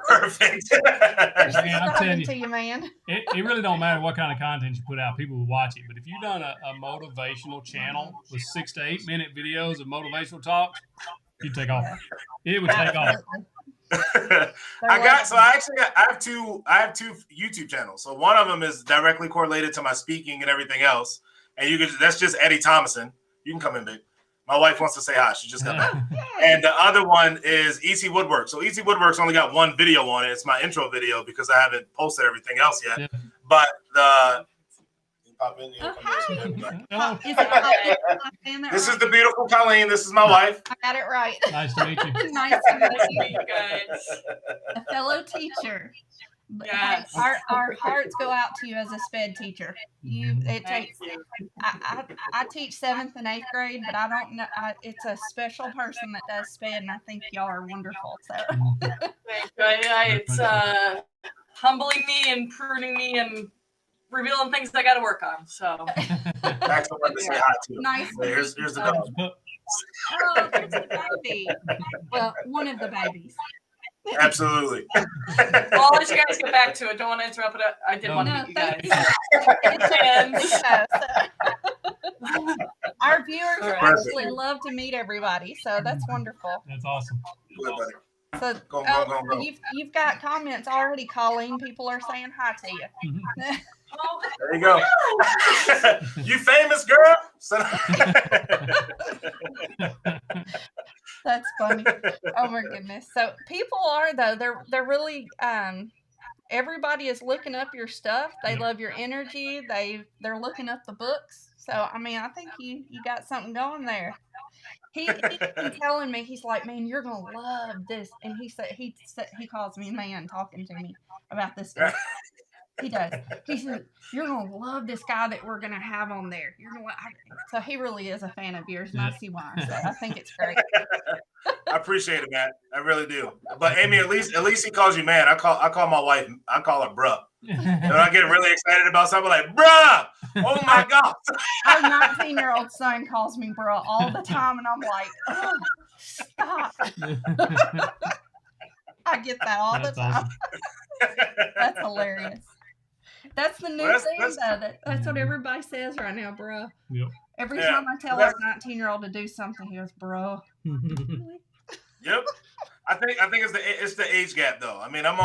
Perfect. Man, I'm telling you, man. It really don't matter what kind of content you put out. People will watch it. But if you've done a motivational channel with 6 to 8 minute videos of motivational talks, you take off. It would take off. I have two YouTube channels. So one of them is directly correlated to my speaking and everything else. And that's just Eddie Thomason. You can come in, babe. My wife wants to say hi. She just got back. And the other one is ETwoodworks. So ETwoodworks only got one video on it. It's my intro video because I haven't posted everything else yet. Yeah. But pop in here. This is the beautiful Colleen. This is my wife. I got it right. Nice to meet you. Nice to meet you guys. A fellow teacher. Yes. Our hearts go out to you as a SPED teacher. I teach 7th and 8th grade, but I don't know. It's a special person that does SPED, and I think y'all are wonderful. So it's humbling me and pruning me and revealing things I got to work on. So that's the one to say hi to. Nice. Here's the dog. Oh, there's a baby. Well, one of the babies. Absolutely. Well, I'll let you guys get back to it. Don't want to interrupt, but I did want to meet you guys. Our viewers actually love to meet everybody, so that's wonderful. That's awesome. So go. You've got comments already, Colleen. People are saying hi to you. There you go. You famous, girl. That's funny. Oh my goodness. So people are though. They're really everybody is looking up your stuff. They love your energy. They're looking up the books. So I mean, I think you got something going there. He's been telling me, he's like, man, you're gonna love this. And he calls me man talking to me about this stuff. He does. He said, "You're gonna love this guy that we're gonna have on there. You're gonna." So he really is a fan of yours, and I see why. So I think it's great. I appreciate it, man. I really do. But Amy, at least he calls you man. I call my wife. I call her bruh. And when I get really excited about something, like bruh. Oh my god. Our 19-year-old son calls me bruh all the time, and I'm like, oh, stop. I get that all the time. Awesome. That's hilarious. That's the new thing, though. That's what everybody says right now, bro. Yep. Every time I tell our 19-year-old to do something, he goes, bro. Yep. I think it's the age gap though. I mean, I'm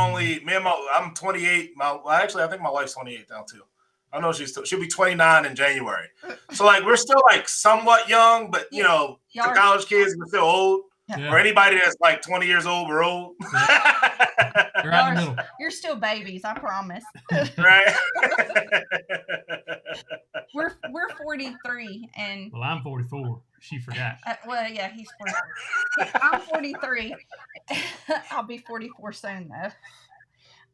28. Actually, I think my wife's 28 now too. I know she'll be 29 in January. So like we're still like somewhat young, but you know, for college kids we're still old. Yeah. Or anybody that's like 20 years old, we're old. You're right in the middle. You're still babies, I promise. Right. We're 43 and well, I'm 44. She forgot. Well, yeah, he's 44. I'm 43. I'll be 44 soon though.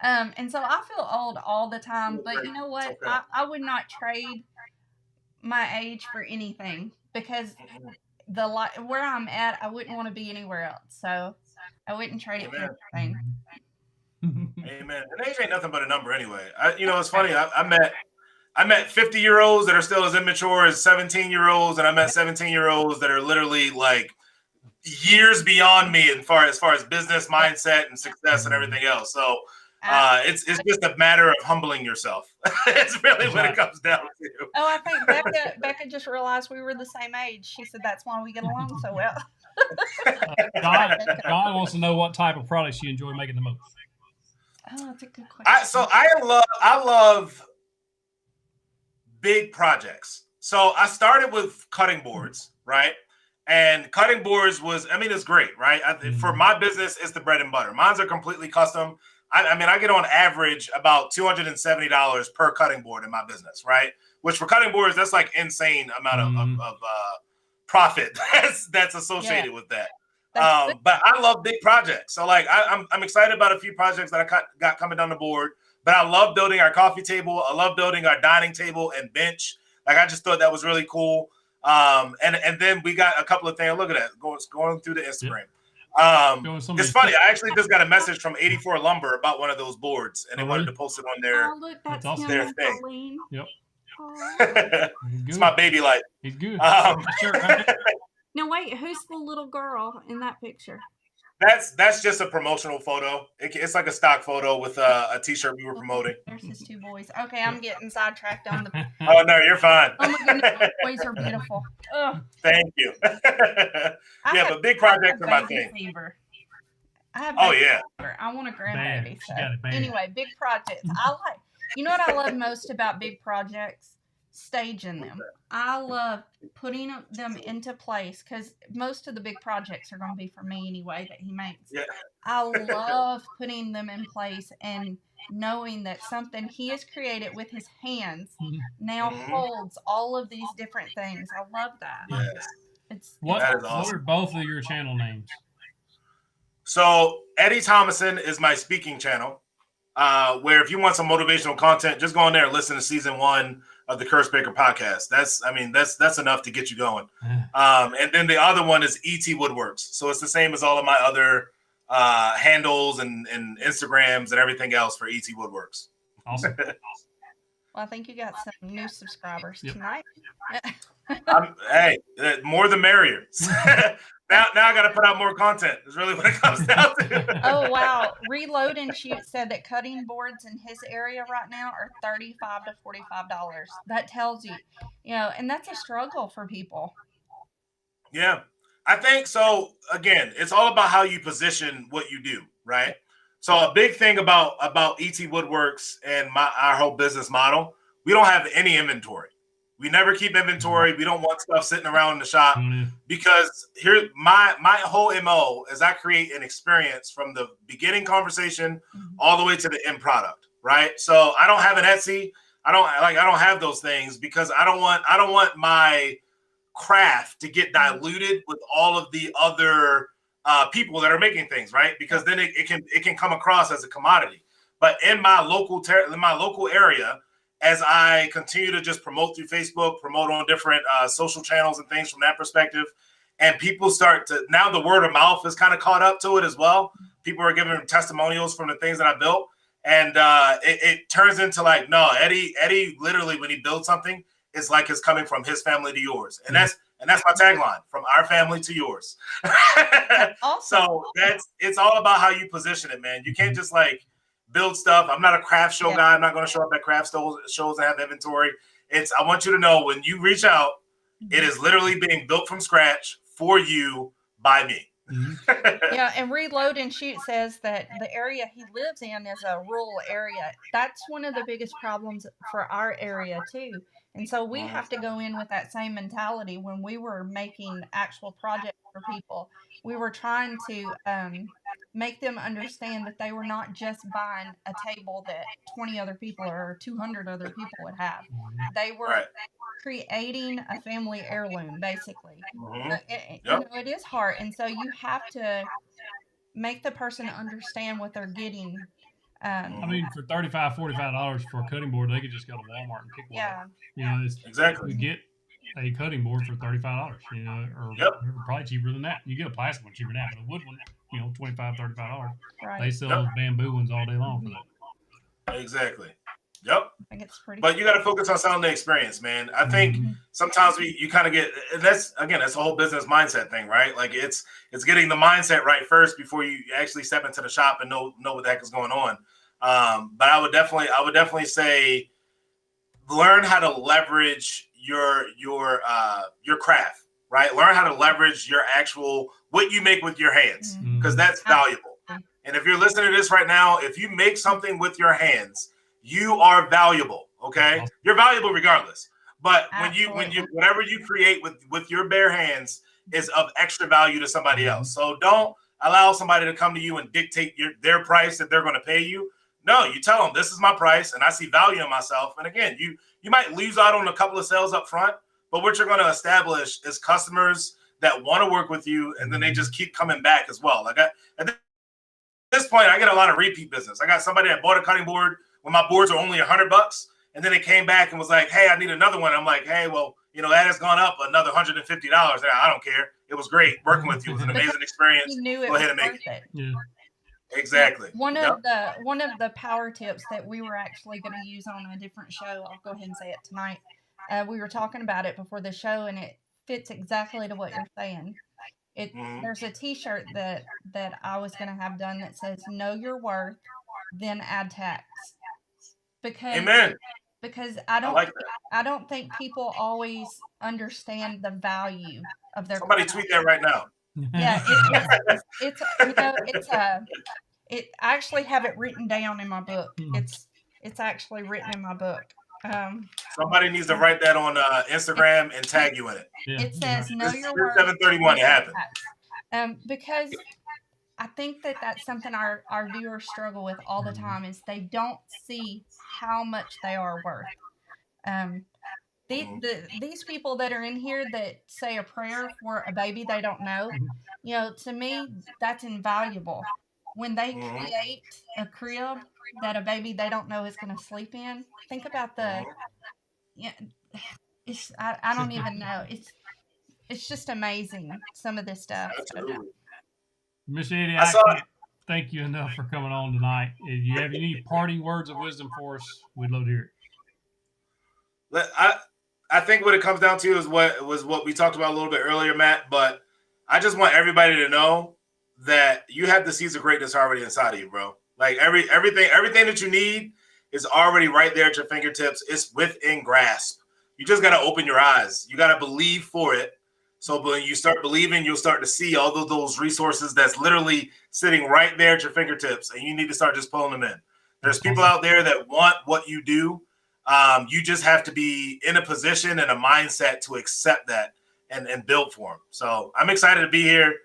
And so I feel old all the time, but you know what? Okay. I would not trade my age for anything because where I'm at, I wouldn't want to be anywhere else. So I wouldn't trade it for anything. Amen. And age ain't nothing but a number anyway. It's funny. I met 50-year-olds that are still as immature as 17-year-olds, and I met 17-year-olds that are literally like years beyond me as far as business mindset and success and everything else. So it's just a matter of humbling yourself. It's really what it comes down to. Oh, I think Becca just realized we were the same age. She said that's why we get along so well. God wants to know what type of products you enjoy making the most. Oh, that's a good question. I love big projects. So I started with cutting boards, right? And cutting boards it's great, right? For my business, it's the bread and butter. Mine's are completely custom. I get on average about $270 per cutting board in my business, right? Which for cutting boards, that's like insane amount of profit that's associated with that. But I love big projects. So like I'm excited about a few projects that I got coming down the board. But I love building our coffee table. I love building our dining table and bench. Like I just thought that was really cool. And then we got a couple of things. Look at that going through the Instagram. It's funny. I actually just got a message from 84 Lumber about one of those boards, and they wanted to post it on their thing. Yep. It's my baby life. He's good. Now wait, who's the little girl in that picture? That's just a promotional photo. It's like a stock photo with a T-shirt we were promoting. There's his two boys. Okay, I'm getting sidetracked on the. Oh no, you're fine. Oh my goodness, the boys are beautiful. Ugh. Thank you. But big projects are my thing. Fever. I want a grandbaby. So. Anyway, big projects. You know what I love most about big projects? Staging them. I love putting them into place because most of the big projects are going to be for me anyway that he makes. Yeah. I love putting them in place and knowing that something he has created with his hands now holds all of these different things. I love that. Yes. What awesome. What are both of your channel names? So Eddie Thomason is my speaking channel. Where if you want some motivational content, just go on there and listen to season 1 of the Curse Baker podcast. That's enough to get you going. And then the other one is ETwoodworks. So it's the same as all of my other handles and Instagrams and everything else for ETwoodworks. Awesome. Well, I think you got some new subscribers tonight. Hey, more the merrier. Now I got to put out more content. Is really what it comes down to. Oh wow! Reload and Shoot said that cutting boards in his area right now are $35 to $45. That tells you, and that's a struggle for people. Yeah, I think so. Again, it's all about how you position what you do, right? So a big thing about ETwoodworks and our whole business model, we don't have any inventory. We never keep inventory. We don't want stuff sitting around in the shop because here my whole MO is I create an experience from the beginning conversation all the way to the end product, right? So I don't have an Etsy. I don't have those things because I don't want my craft to get diluted with all of the other people that are making things, right? Because then it can come across as a commodity. But in my local area, as I continue to just promote through Facebook, promote on different social channels and things from that perspective, and people start to, now the word of mouth is kind of caught up to it as well. People are giving testimonials from the things that I built. And it turns into like, no, Eddie literally, when he builds something, it's like it's coming from his family to yours. And that's my tagline, from our family to yours. So it's all about how you position it, man. You can't just like build stuff. I'm not a craft show guy. I'm not going to show up at craft shows and have inventory. I want you to know, when you reach out, it is literally being built from scratch for you by me. Yeah, and Reload and Shoot says that the area he lives in is a rural area. That's one of the biggest problems for our area too. And so we have to go in with that same mentality. When we were making actual projects for people, we were trying to make them understand that they were not just buying a table that 20 other people or 200 other people would have. They were creating a family heirloom, basically. You know, it is hard. And so you have to make the person understand what they're getting. I mean, for $35, $45 for a cutting board, they could just go to Walmart and pick one up. You know, exactly. You get a cutting board for $35, you know, or probably cheaper than that. You get a plastic one cheaper than that, but a wood one, you know, $25, $35. Right. They sell those bamboo ones all day long for that. Exactly. Yep. I think it's pretty. But you got to focus on selling the experience, man. I think sometimes you kind of get, and that's a whole business mindset thing, right? Like it's getting the mindset right first before you actually step into the shop and know what the heck is going on. But I would definitely say, learn how to leverage your craft, right? Learn how to leverage your actual, what you make with your hands, because that's valuable. And if you're listening to this right now, if you make something with your hands, you are valuable. Okay, you're valuable regardless. But when you whatever you create with your bare hands is of extra value to somebody else. So don't allow somebody to come to you and dictate their price that they're going to pay you. No, you tell them, this is my price and I see value in myself. And again, you might lose out on a couple of sales up front, but what you're going to establish is customers that want to work with you, and then they just keep coming back as well. Like at this point, I get a lot of repeat business. I got somebody that bought a cutting board when my boards are only $100, and then they came back and was like, "Hey, I need another one." I'm like, "Hey, well, you know, that has gone up another $150. I don't care. It was great working with you. It was an amazing experience. You knew it Go ahead and make it." Yeah. Exactly. One of the power tips that we were actually going to use on a different show, I'll go ahead and say it tonight. We were talking about it before the show, and it fits exactly to what you're saying. There's a T-shirt that I was going to have done that says "Know your worth, then add tax." Because I don't think people always understand the value of their. Somebody tweet that right now. Yeah, it's I actually have it written down in my book. It's actually written in my book. Somebody needs to write that on Instagram and tag you in it. Yeah. It says "Know your worth." 731. It happened. Because I think that's something our viewers struggle with all the time, is they don't see how much they are worth. These people that are in here that say a prayer for a baby they don't know, you know, to me, that's invaluable. When they create a crib that a baby they don't know is going to sleep in, think about I don't even know. It's just amazing, some of this stuff. Absolutely. Miss Eddie, I can't thank you enough for coming on tonight. If you have any parting words of wisdom for us, we'd love to hear it. I think what it comes down to is what we talked about a little bit earlier, Matt. But I just want everybody to know that you have the seeds of greatness already inside of you, bro. Like everything that you need is already right there at your fingertips. It's within grasp. You just got to open your eyes. You got to believe for it. So when you start believing, you'll start to see all of those resources that's literally sitting right there at your fingertips, and you need to start just pulling them in. There's people out there that want what you do. You just have to be in a position and a mindset to accept that and build for them. So I'm excited to be here.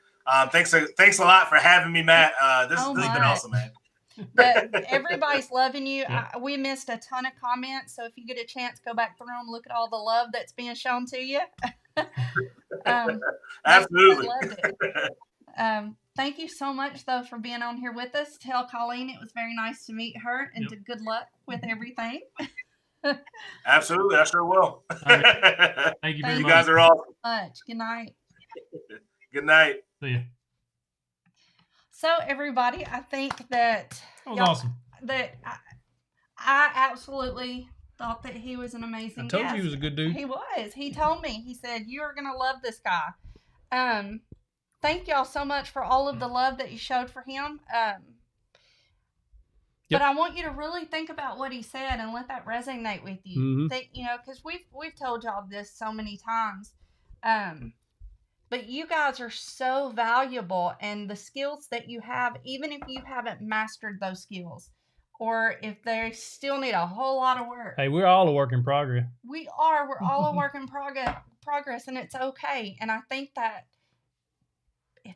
Thanks a lot for having me, Matt. This has been awesome, man. Everybody's loving you. We missed a ton of comments, so if you get a chance, go back through them, look at all the love that's being shown to you. Absolutely. Loved it. thank you so much, though, for being on here with us. Tell Colleen it was very nice to meet her, and to good luck with everything. Absolutely, I sure will. Right. Thank you very You much. guys are awesome. Good night. Good night. See ya. So, everybody, I think that That was awesome. That I absolutely thought that he was an amazing I told guest. you he was a good dude. He was. He told me. He said, "You are gonna love this guy." Thank y'all so much for all of the love that you showed for him. But I want you to really think about what he said and let that resonate with you. Mm-hmm. Think, because we've told y'all this so many times. But you guys are so valuable, and the skills that you have, even if you haven't mastered those skills, or if they still need a whole lot of work. Hey, we're all a work in progress. We're all a work in progress, and it's okay. And I think that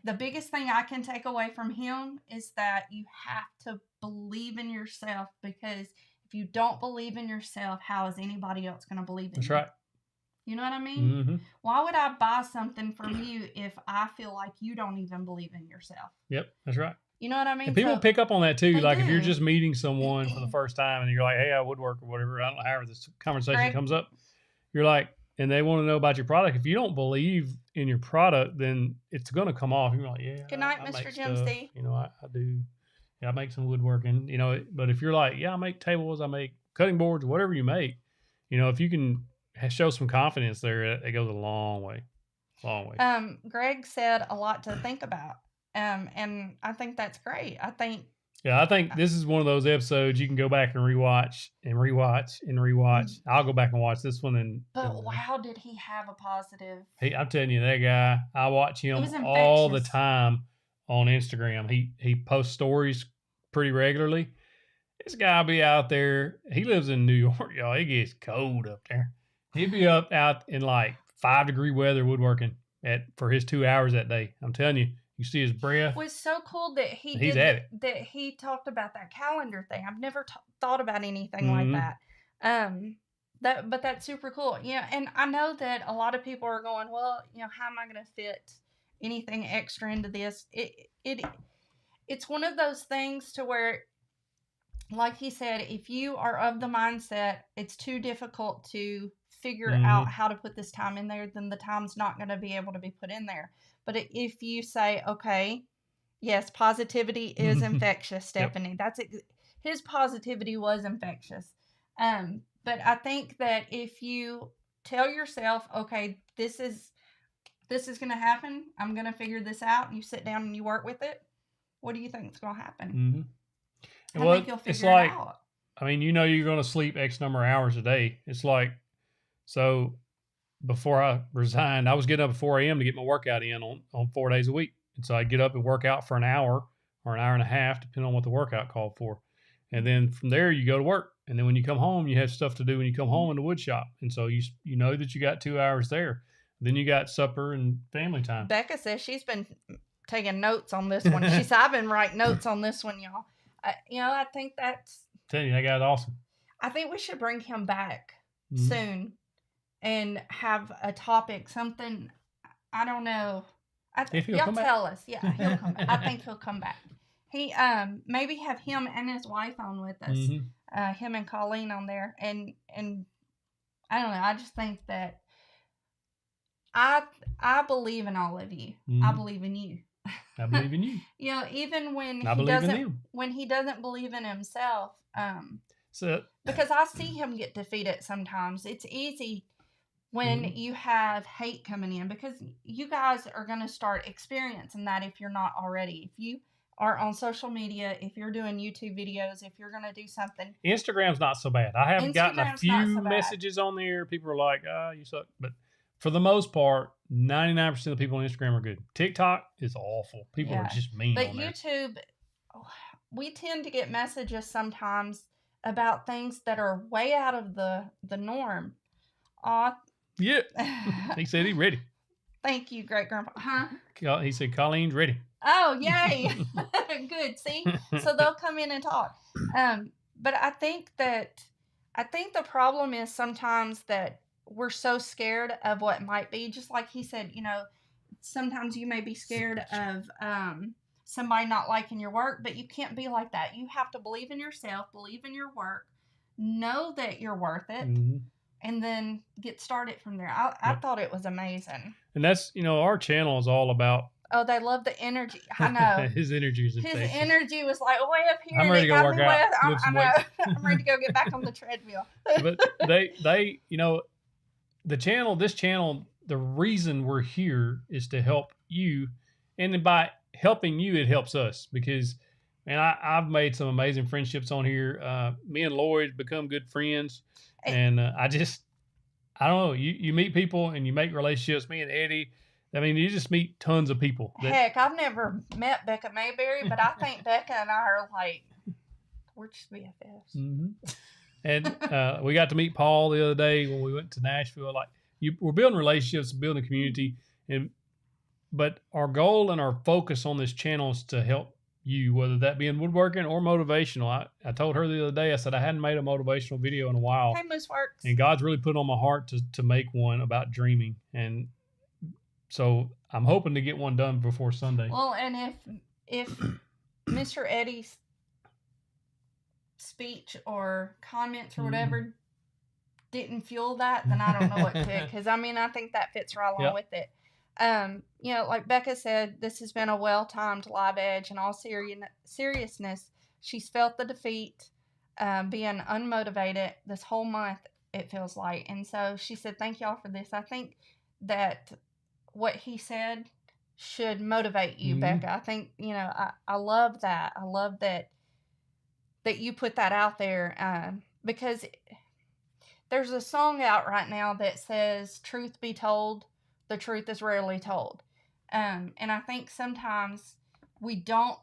the biggest thing I can take away from him is that you have to believe in yourself, because if you don't believe in yourself, how is anybody else going to believe in you? That's right. You know what I mean? Mm-hmm. Why would I buy something from you if I feel like you don't even believe in yourself? Yep, that's right. You know what I mean? And people pick up on that too. Like if you're do. just meeting someone for the first time and you're like, "Hey, I woodwork," or whatever. I don't know how this conversation comes up. You're like, and they want to know about your product. If you don't believe in your product, then it's going to come off. You're like, "Yeah." Good night, I Mr. make Jim stuff. C. I do. Yeah, I make some woodworking. But if you're like, "Yeah, I make tables, I make cutting boards, whatever you make," if you can show some confidence there, it goes a long way. Long way. Greg said a lot to think about. And I think that's great. I think this is one of those episodes you can go back and rewatch. I'll go back and watch this one. But wow, did he have a positive? Hey, I'm telling you, that guy, I watch him It was all the infectious. time on Instagram. He posts stories pretty regularly. This guy will be out there. He lives in New York, y'all. It gets cold up there. He'd be out in like 5-degree weather woodworking for his 2 hours that day. I'm telling you. You see his breath. It was so cool that that he talked about that calendar thing. I've never thought about anything like that. But that's super cool. And I know that a lot of people are going, well, how am I going to fit anything extra into this? It's one of those things to where, like he said, if you are of the mindset it's too difficult to figure out how to put this time in there, then the time's not going to be able to be put in there. But if you say, okay, yes, positivity is infectious, Stephanie. Yep. That's it. His positivity was infectious. But I think that if you tell yourself, okay, this is going to happen, I'm going to figure this out, and you sit down and you work with it, what do you think is going to happen? I think you'll figure it out. I mean, you're going to sleep X number of hours a day. It's like, so before I resigned, I was getting up at 4 a.m. to get my workout in on 4 days a week. And so I'd get up and work out for an hour or an hour and a half, depending on what the workout called for. And then from there, you go to work. And then when you come home, you have stuff to do when you come home in the wood shop. And so you know that you got 2 hours there. Then you got supper and family time. Becca says she's been taking notes on this one. She said, I've been writing notes on this one, y'all. I think that's... I tell you, that guy's awesome. I think we should bring him back soon and have a topic, something, I don't know. Y'all tell us. Yeah, he'll come back. I think he'll come back. He maybe have him and his wife on with us. Him and Colleen on there. And I don't know. I just think that I believe in all of you. I believe in you. I believe in you. Even when he doesn't believe in himself. Because I see him get defeated sometimes. It's easy when you have hate coming in, because you guys are going to start experiencing that if you're not already. If you are on social media, if you're doing YouTube videos, if you're going to do something. Instagram's not so bad. I have gotten a few messages on there. People are like, you suck. But for the most part, 99% of the people on Instagram are good. TikTok is awful. People are just mean on there. But YouTube, we tend to get messages sometimes about things that are way out of the norm. Yeah. He said he's ready. Thank you, great grandpa. Huh? He said Colleen's ready. Oh, yay. Good. See? So they'll come in and talk. But I think the problem is sometimes that we're so scared of what might be. Just like he said, sometimes you may be scared of somebody not liking your work, but you can't be like that. You have to believe in yourself, believe in your work, know that you're worth it, and then get started from there. I thought it was amazing. And that's, our channel is all about. Oh, they love the energy. I know. His energy is infectious. His energy was like way up here. I'm ready to go work out. I know. I'm ready to go get back on the treadmill. But they, this channel, the reason we're here is to help you. And by helping you, it helps us because, man, I've made some amazing friendships on here. Me and Lloyd become good friends. And I don't know, you meet people and you make relationships. Me and Eddie, I mean, you just meet tons of people. Heck, I've never met Becca Mayberry, but I think Becca and I are like, we're just BFFs. Mm-hmm. And we got to meet Paul the other day when we went to Nashville. Like, we're building relationships, building a community, but our goal and our focus on this channel is to help you, whether that be in woodworking or motivational. I told her the other day, I said I hadn't made a motivational video in a while. Hey, Moose Works. And God's really put on my heart to make one about dreaming. And so I'm hoping to get one done before Sunday. Well, and if Mr. Eddie's speech or comments or whatever didn't fuel that, then I don't know what could. Because, I mean, I think that fits right along with it. Like Becca said, this has been a well-timed live edge. In all seriousness, she's felt the defeat, being unmotivated this whole month, it feels like. And so she said, thank y'all for this. I think that what he said should motivate you, Becca. I think, I love that. I love that you put that out there, because there's a song out right now that says, truth be told, the truth is rarely told. And I think sometimes we don't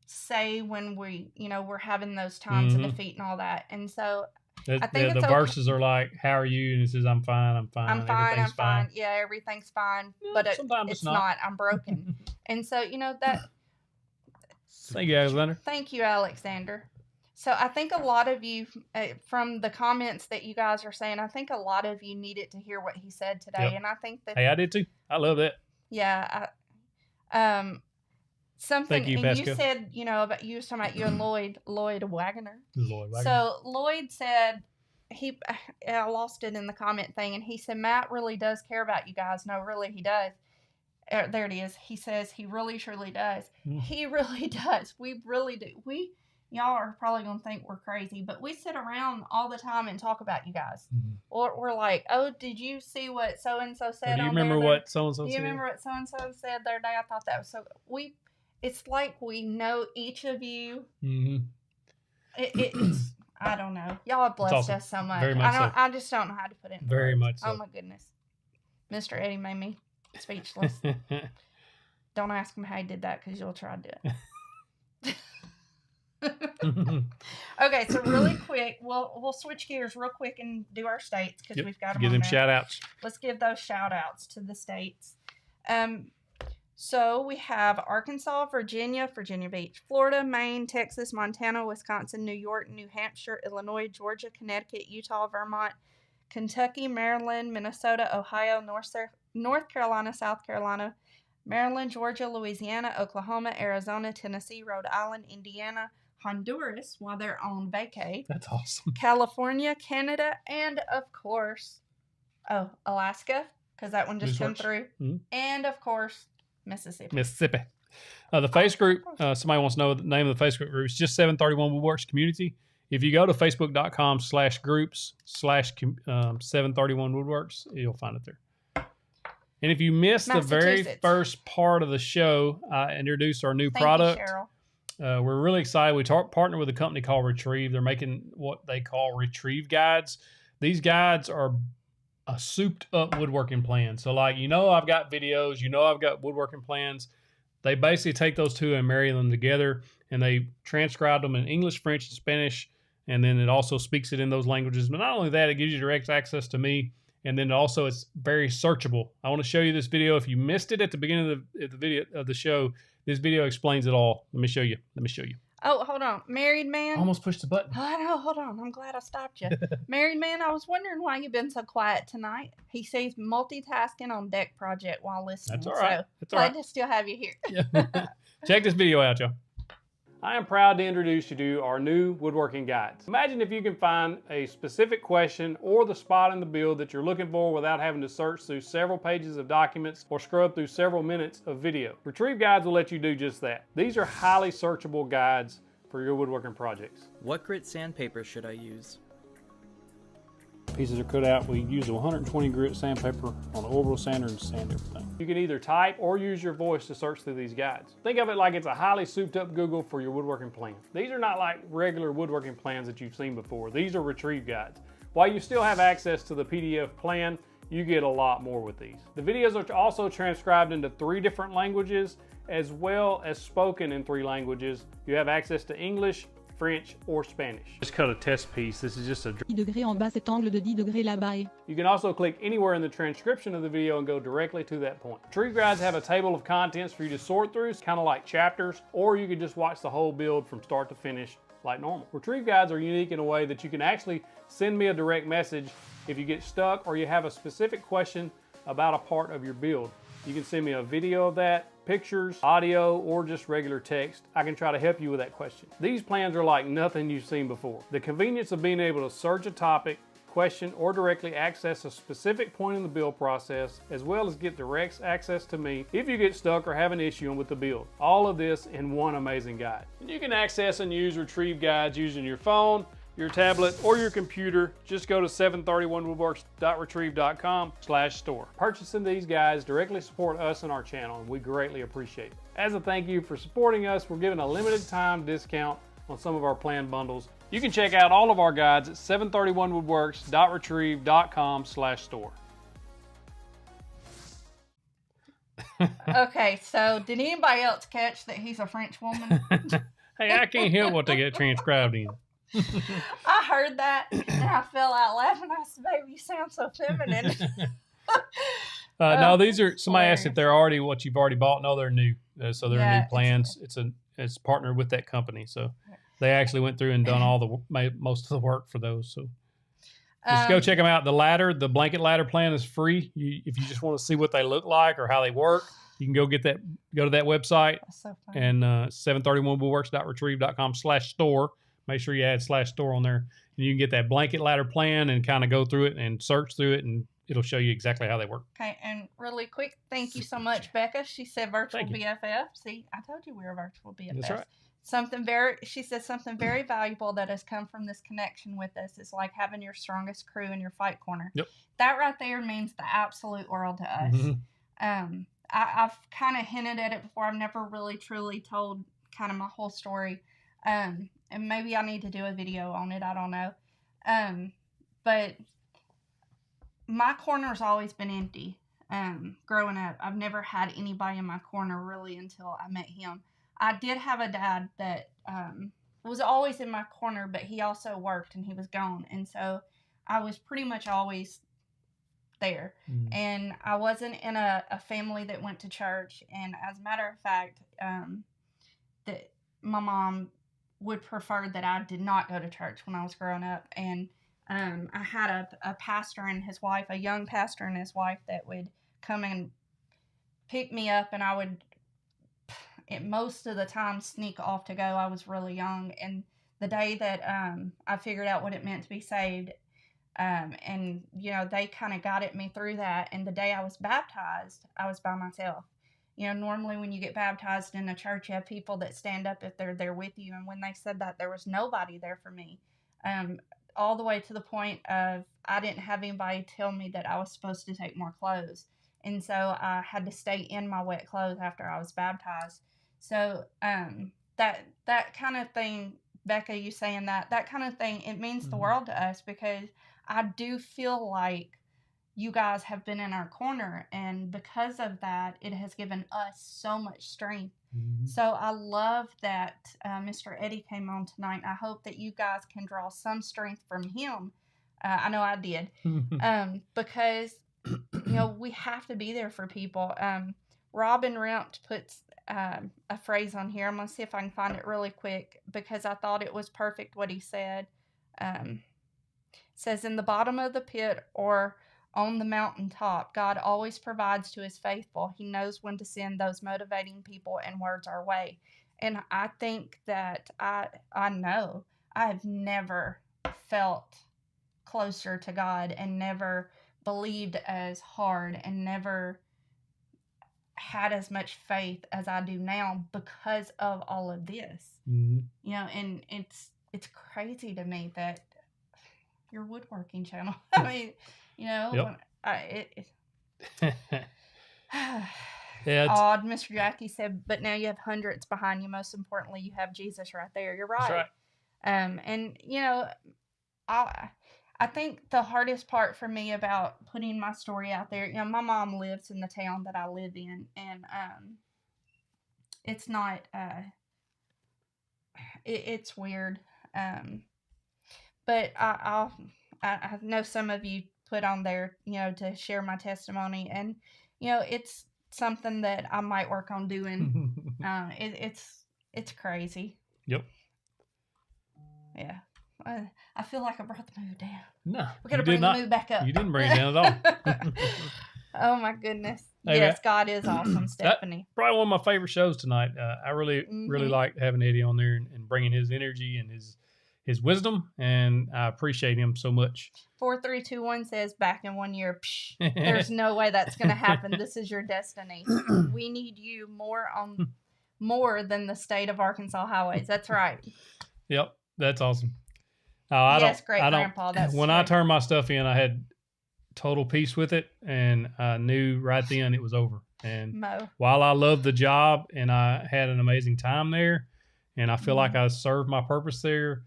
say when we're having those times of defeat and all that. And so I think the verses are like, how are you? And it says, I'm fine. I'm fine. I'm fine. Yeah, everything's fine. But it's not. I'm broken. And so, that. Thank you, Alexander. Thank you, Alexander. So I think a lot of you, from the comments that you guys are saying, I think a lot of you needed to hear what he said today. Yep. And I think that. Hey, I did too. I love that. Yeah. Something, Thank you, and Pesco. you said, you were talking about you and Lloyd Wagner. Lloyd Wagner. So Lloyd said, I lost it in the comment thing, and he said, Matt really does care about you guys. No, really, he does. There it is. He says he really, truly does. He really does. We really do. Y'all are probably going to think we're crazy, but we sit around all the time and talk about you guys. Or we're like, oh, did you see what so-and-so said? Do you remember what so-and-so said? Do you remember what so-and-so said the other day? I thought that was so good. It's like we know each of you. It's I don't know. Y'all have blessed us so much. Very much I just don't know how to put it in Very words. much so. Oh, my goodness. Mr. Eddie made me speechless. Don't ask him how he did that, because you'll try to do it. Okay, so really quick, we'll switch gears real quick and do our states, because we've got them give them there. shout outs. Let's give those shout outs to the states. So we have Arkansas, Virginia Beach, Florida, Maine, Texas, Montana, Wisconsin, New York, New Hampshire, Illinois, Georgia, Connecticut, Utah, Vermont, Kentucky, Maryland, Minnesota, Ohio, North Carolina, South Carolina, Maryland, Georgia, Louisiana, Oklahoma, Arizona, Tennessee, Rhode Island, Indiana, Honduras while they're on vacay. That's awesome. California, Canada, and of course, Alaska, because that one just came through. And of course, Mississippi. The face group, somebody wants to know the name of the Facebook group. It's just 731 Woodworks Community. If you go to facebook.com/groups/731 Woodworks, you'll find it there. And if you missed the very first part of the show, I introduced our new product. Thank you, Cheryl. We're really excited. We partnered with a company called Retrieve. They're making what they call Retrieve guides. These guides are a souped up woodworking plan. So like, I've got videos, I've got woodworking plans. They basically take those two and marry them together, and they transcribe them in English, French, and Spanish. And then it also speaks it in those languages. But not only that, it gives you direct access to me. And then also it's very searchable. I want to show you this video. If you missed it at the beginning of the video of the show, this video explains it all. Let me show you. Oh, hold on. Married man. Almost pushed the button. Oh, I know. Hold on. I'm glad I stopped you. Married man, I was wondering why you've been so quiet tonight. He sees multitasking on deck project while listening. That's all right. So That's all glad right. to still have you here. Yeah. Check this video out, y'all. I am proud to introduce you to our new woodworking guides. Imagine if you can find a specific question or the spot in the build that you're looking for without having to search through several pages of documents or scrub through several minutes of video. Retrieve Guides will let you do just that. These are highly searchable guides for your woodworking projects. What grit sandpaper should I use? Pieces are cut out. We use a 120 grit sandpaper on an orbital sander and sand everything. You can either type or use your voice to search through these guides. Think of it like it's a highly souped up Google for your woodworking plan. These are not like regular woodworking plans that you've seen before. These are retrieve guides. While you still have access to the PDF plan, you get a lot more with these. The videos are also transcribed into 3 different languages as well as spoken in 3 languages. You have access to English, French, or Spanish. Just cut a test piece. This is just a 10 degrés en bas, cet angle de 10 degrés là-bas. You can also click anywhere in the transcription of the video and go directly to that point. Retrieve Guides have a table of contents for you to sort through, kind of like chapters, or you can just watch the whole build from start to finish like normal. Retrieve Guides are unique in a way that you can actually send me a direct message if you get stuck or you have a specific question about a part of your build. You can send me a video of that, pictures, audio, or just regular text. I can try to help you with that question. These plans are like nothing you've seen before. The convenience of being able to search a topic, question, or directly access a specific point in the build process, as well as get direct access to me if you get stuck or have an issue with the build. All of this in one amazing guide. You can access and use Retrieve Guides using your phone, your tablet, or your computer. Just go to 731woodworks.retrieve.com/store. Purchasing these guides directly support us and our channel, and we greatly appreciate it. As a thank you for supporting us, we're giving a limited time discount on some of our planned bundles. You can check out all of our guides at 731woodworks.retrieve.com/store. Okay, so did anybody else catch that he's a French woman? Hey, I can't help what they get transcribed in. I heard that and I fell out laughing. I said, "Baby, you sound so feminine." No, these are, somebody asked if they're already what you've already bought. No, they're new. So they're new plans. It's partnered with that company. So they actually went through and done most of the work for those. So just go check them out. The blanket ladder plan is free. If you just want to see what they look like or how they work, you can go to that website. That's so funny. And 731woodworks.retrieve.com/store. Make sure you add /store on there, and you can get that blanket ladder plan and kind of go through it and search through it, and it'll show you exactly how they work. Okay, and really quick, thank you so much, Becca. She said virtual BFF. See, I told you we were virtual BFF. That's right. She said something very valuable that has come from this connection with us. It's like having your strongest crew in your fight corner. Yep. That right there means the absolute world to us. Mm-hmm. I've kind of hinted at it before. I've never really truly told kind of my whole story. And maybe I need to do a video on it. I don't know. But my corner's always been empty. Growing up, I've never had anybody in my corner really until I met him. I did have a dad that was always in my corner, but he also worked and he was gone. And so I was pretty much always there. Mm. And I wasn't in a family that went to church. And as a matter of fact, that my mom would prefer that I did not go to church when I was growing up. And I had a pastor and his wife, a young pastor and his wife, that would come and pick me up, and I would, most of the time, sneak off to go. I was really young. And the day that I figured out what it meant to be saved, and, you know, they kind of guided me through that. And the day I was baptized, I was by myself. You know, normally when you get baptized in a church, you have people that stand up if they're there with you. And when they said that, there was nobody there for me. All the way to the point of I didn't have anybody tell me that I was supposed to take more clothes. And so I had to stay in my wet clothes after I was baptized. So that kind of thing, Becca, you saying that kind of thing, it means the world to us, because I do feel like you guys have been in our corner, and because of that, it has given us so much strength. Mm-hmm. So I love that Mr. Eddie came on tonight. I hope that you guys can draw some strength from him. I know I did, because you know, we have to be there for people. Robin Rempt puts a phrase on here. I'm going to see if I can find it really quick because I thought it was perfect what he said. Says, in the bottom of the pit or on the mountaintop, God always provides to his faithful. He knows when to send those motivating people and words our way. And I think that I know I have never felt closer to God and never believed as hard and never had as much faith as I do now because of all of this. Mm-hmm. You know, and it's crazy to me that your woodworking channel. I mean, you know, Yep. yeah, odd. Mr. Jackie said, but now you have hundreds behind you. Most importantly, you have Jesus right there. You're right. That's right. And you know, I think the hardest part for me about putting my story out there, you know, my mom lives in the town that I live in, and it's not, it's weird. But I know some of you put on there, you know, to share my testimony, and you know, it's something that I might work on doing. It's crazy. Yep. Yeah. I feel like I brought the mood down. No, we got to bring the mood back up. You didn't bring it down at all. Oh my goodness! Hey, yes, God is awesome, Stephanie. Probably one of my favorite shows tonight. I really liked having Eddie on there and bringing his energy and his wisdom, and I appreciate him so much. 4321 says, back in 1 year. Psh, there's no way that's going to happen. This is your destiny. We need you more than the state of Arkansas highways. That's right. Yep, that's awesome. Yes, great grandpa. That's when I turned my stuff in, I had total peace with it, and I knew right then it was over. And while I loved the job and I had an amazing time there, and I feel like I served my purpose there,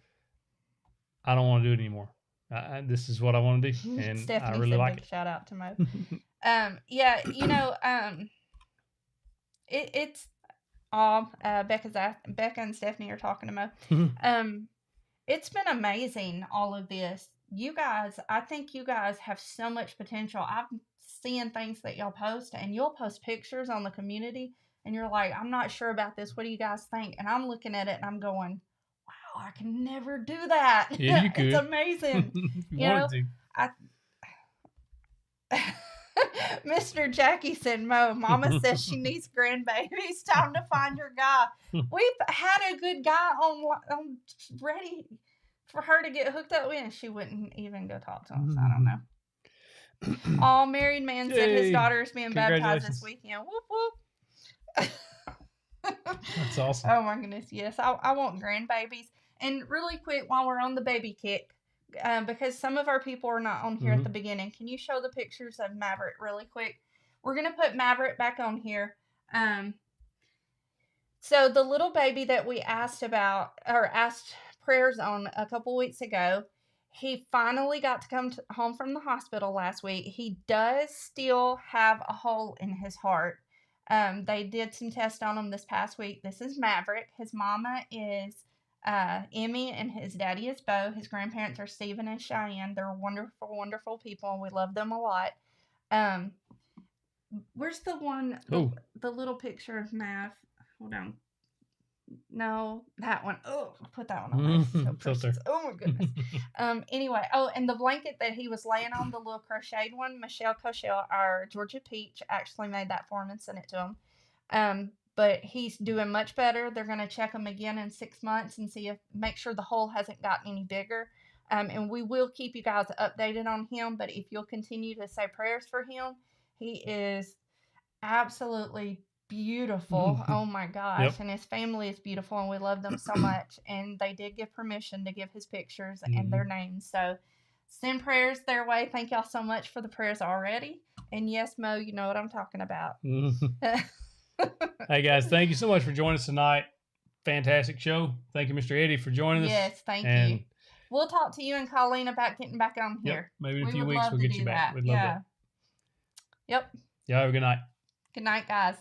I don't want to do it anymore. This is what I want to do, and Stephanie I really like it. Shout out to Mo. Yeah, you know, it's all Becca and Stephanie are talking to Mo. It's been amazing, all of this. You guys, I think you guys have so much potential. I'm seeing things that y'all post, and you'll post pictures on the community, and you're like, I'm not sure about this. What do you guys think? And I'm looking at it, and I'm going, wow, I can never do that. Yeah, you could. It's amazing. you know, Mr. Jackie said, Mo, Mama says she needs grandbabies. Time to find your guy. We've had a good guy on ready for her to get hooked up with, and she wouldn't even go talk to him. So I don't know. All married man said his daughter is being baptized this weekend. Whoop whoop. That's awesome. Oh my goodness, yes. I want grandbabies. And really quick, while we're on the baby kick, because some of our people are not on here at the beginning, can you show the pictures of Maverick really quick? We're going to put Maverick back on here. So the little baby that we asked prayers on a couple weeks ago, he finally got to come home from the hospital last week. He does still have a hole in his heart. They did some tests on him this past week. This is Maverick. His mama is Emmy, and his daddy is Bo. His grandparents are Stephen and Cheyenne. They're wonderful, wonderful people, and we love them a lot. Where's the one, the little picture of Mav? Hold on. No, that one. Oh, put that one on there. So precious. Oh my goodness. Anyway, and the blanket that he was laying on, the little crocheted one, Michelle Cochelle, our Georgia Peach, actually made that for him and sent it to him. But he's doing much better. They're going to check him again in 6 months and make sure the hole hasn't gotten any bigger. And we will keep you guys updated on him. But if you'll continue to say prayers for him, he is absolutely beautiful. Oh my gosh. Yep. And his family is beautiful, and we love them so much. And they did give permission to give his pictures and their names. So send prayers their way. Thank y'all so much for the prayers already. And yes, Mo, you know what I'm talking about. Hey guys, thank you so much for joining us tonight. Fantastic show. Thank you, Mr. Eddie, for joining us. Yes, thank you. We'll talk to you and Colleen about getting back on here. Maybe in a few weeks we'll get you back. We'd love that. Yep. Y'all have a good night. Good night, guys.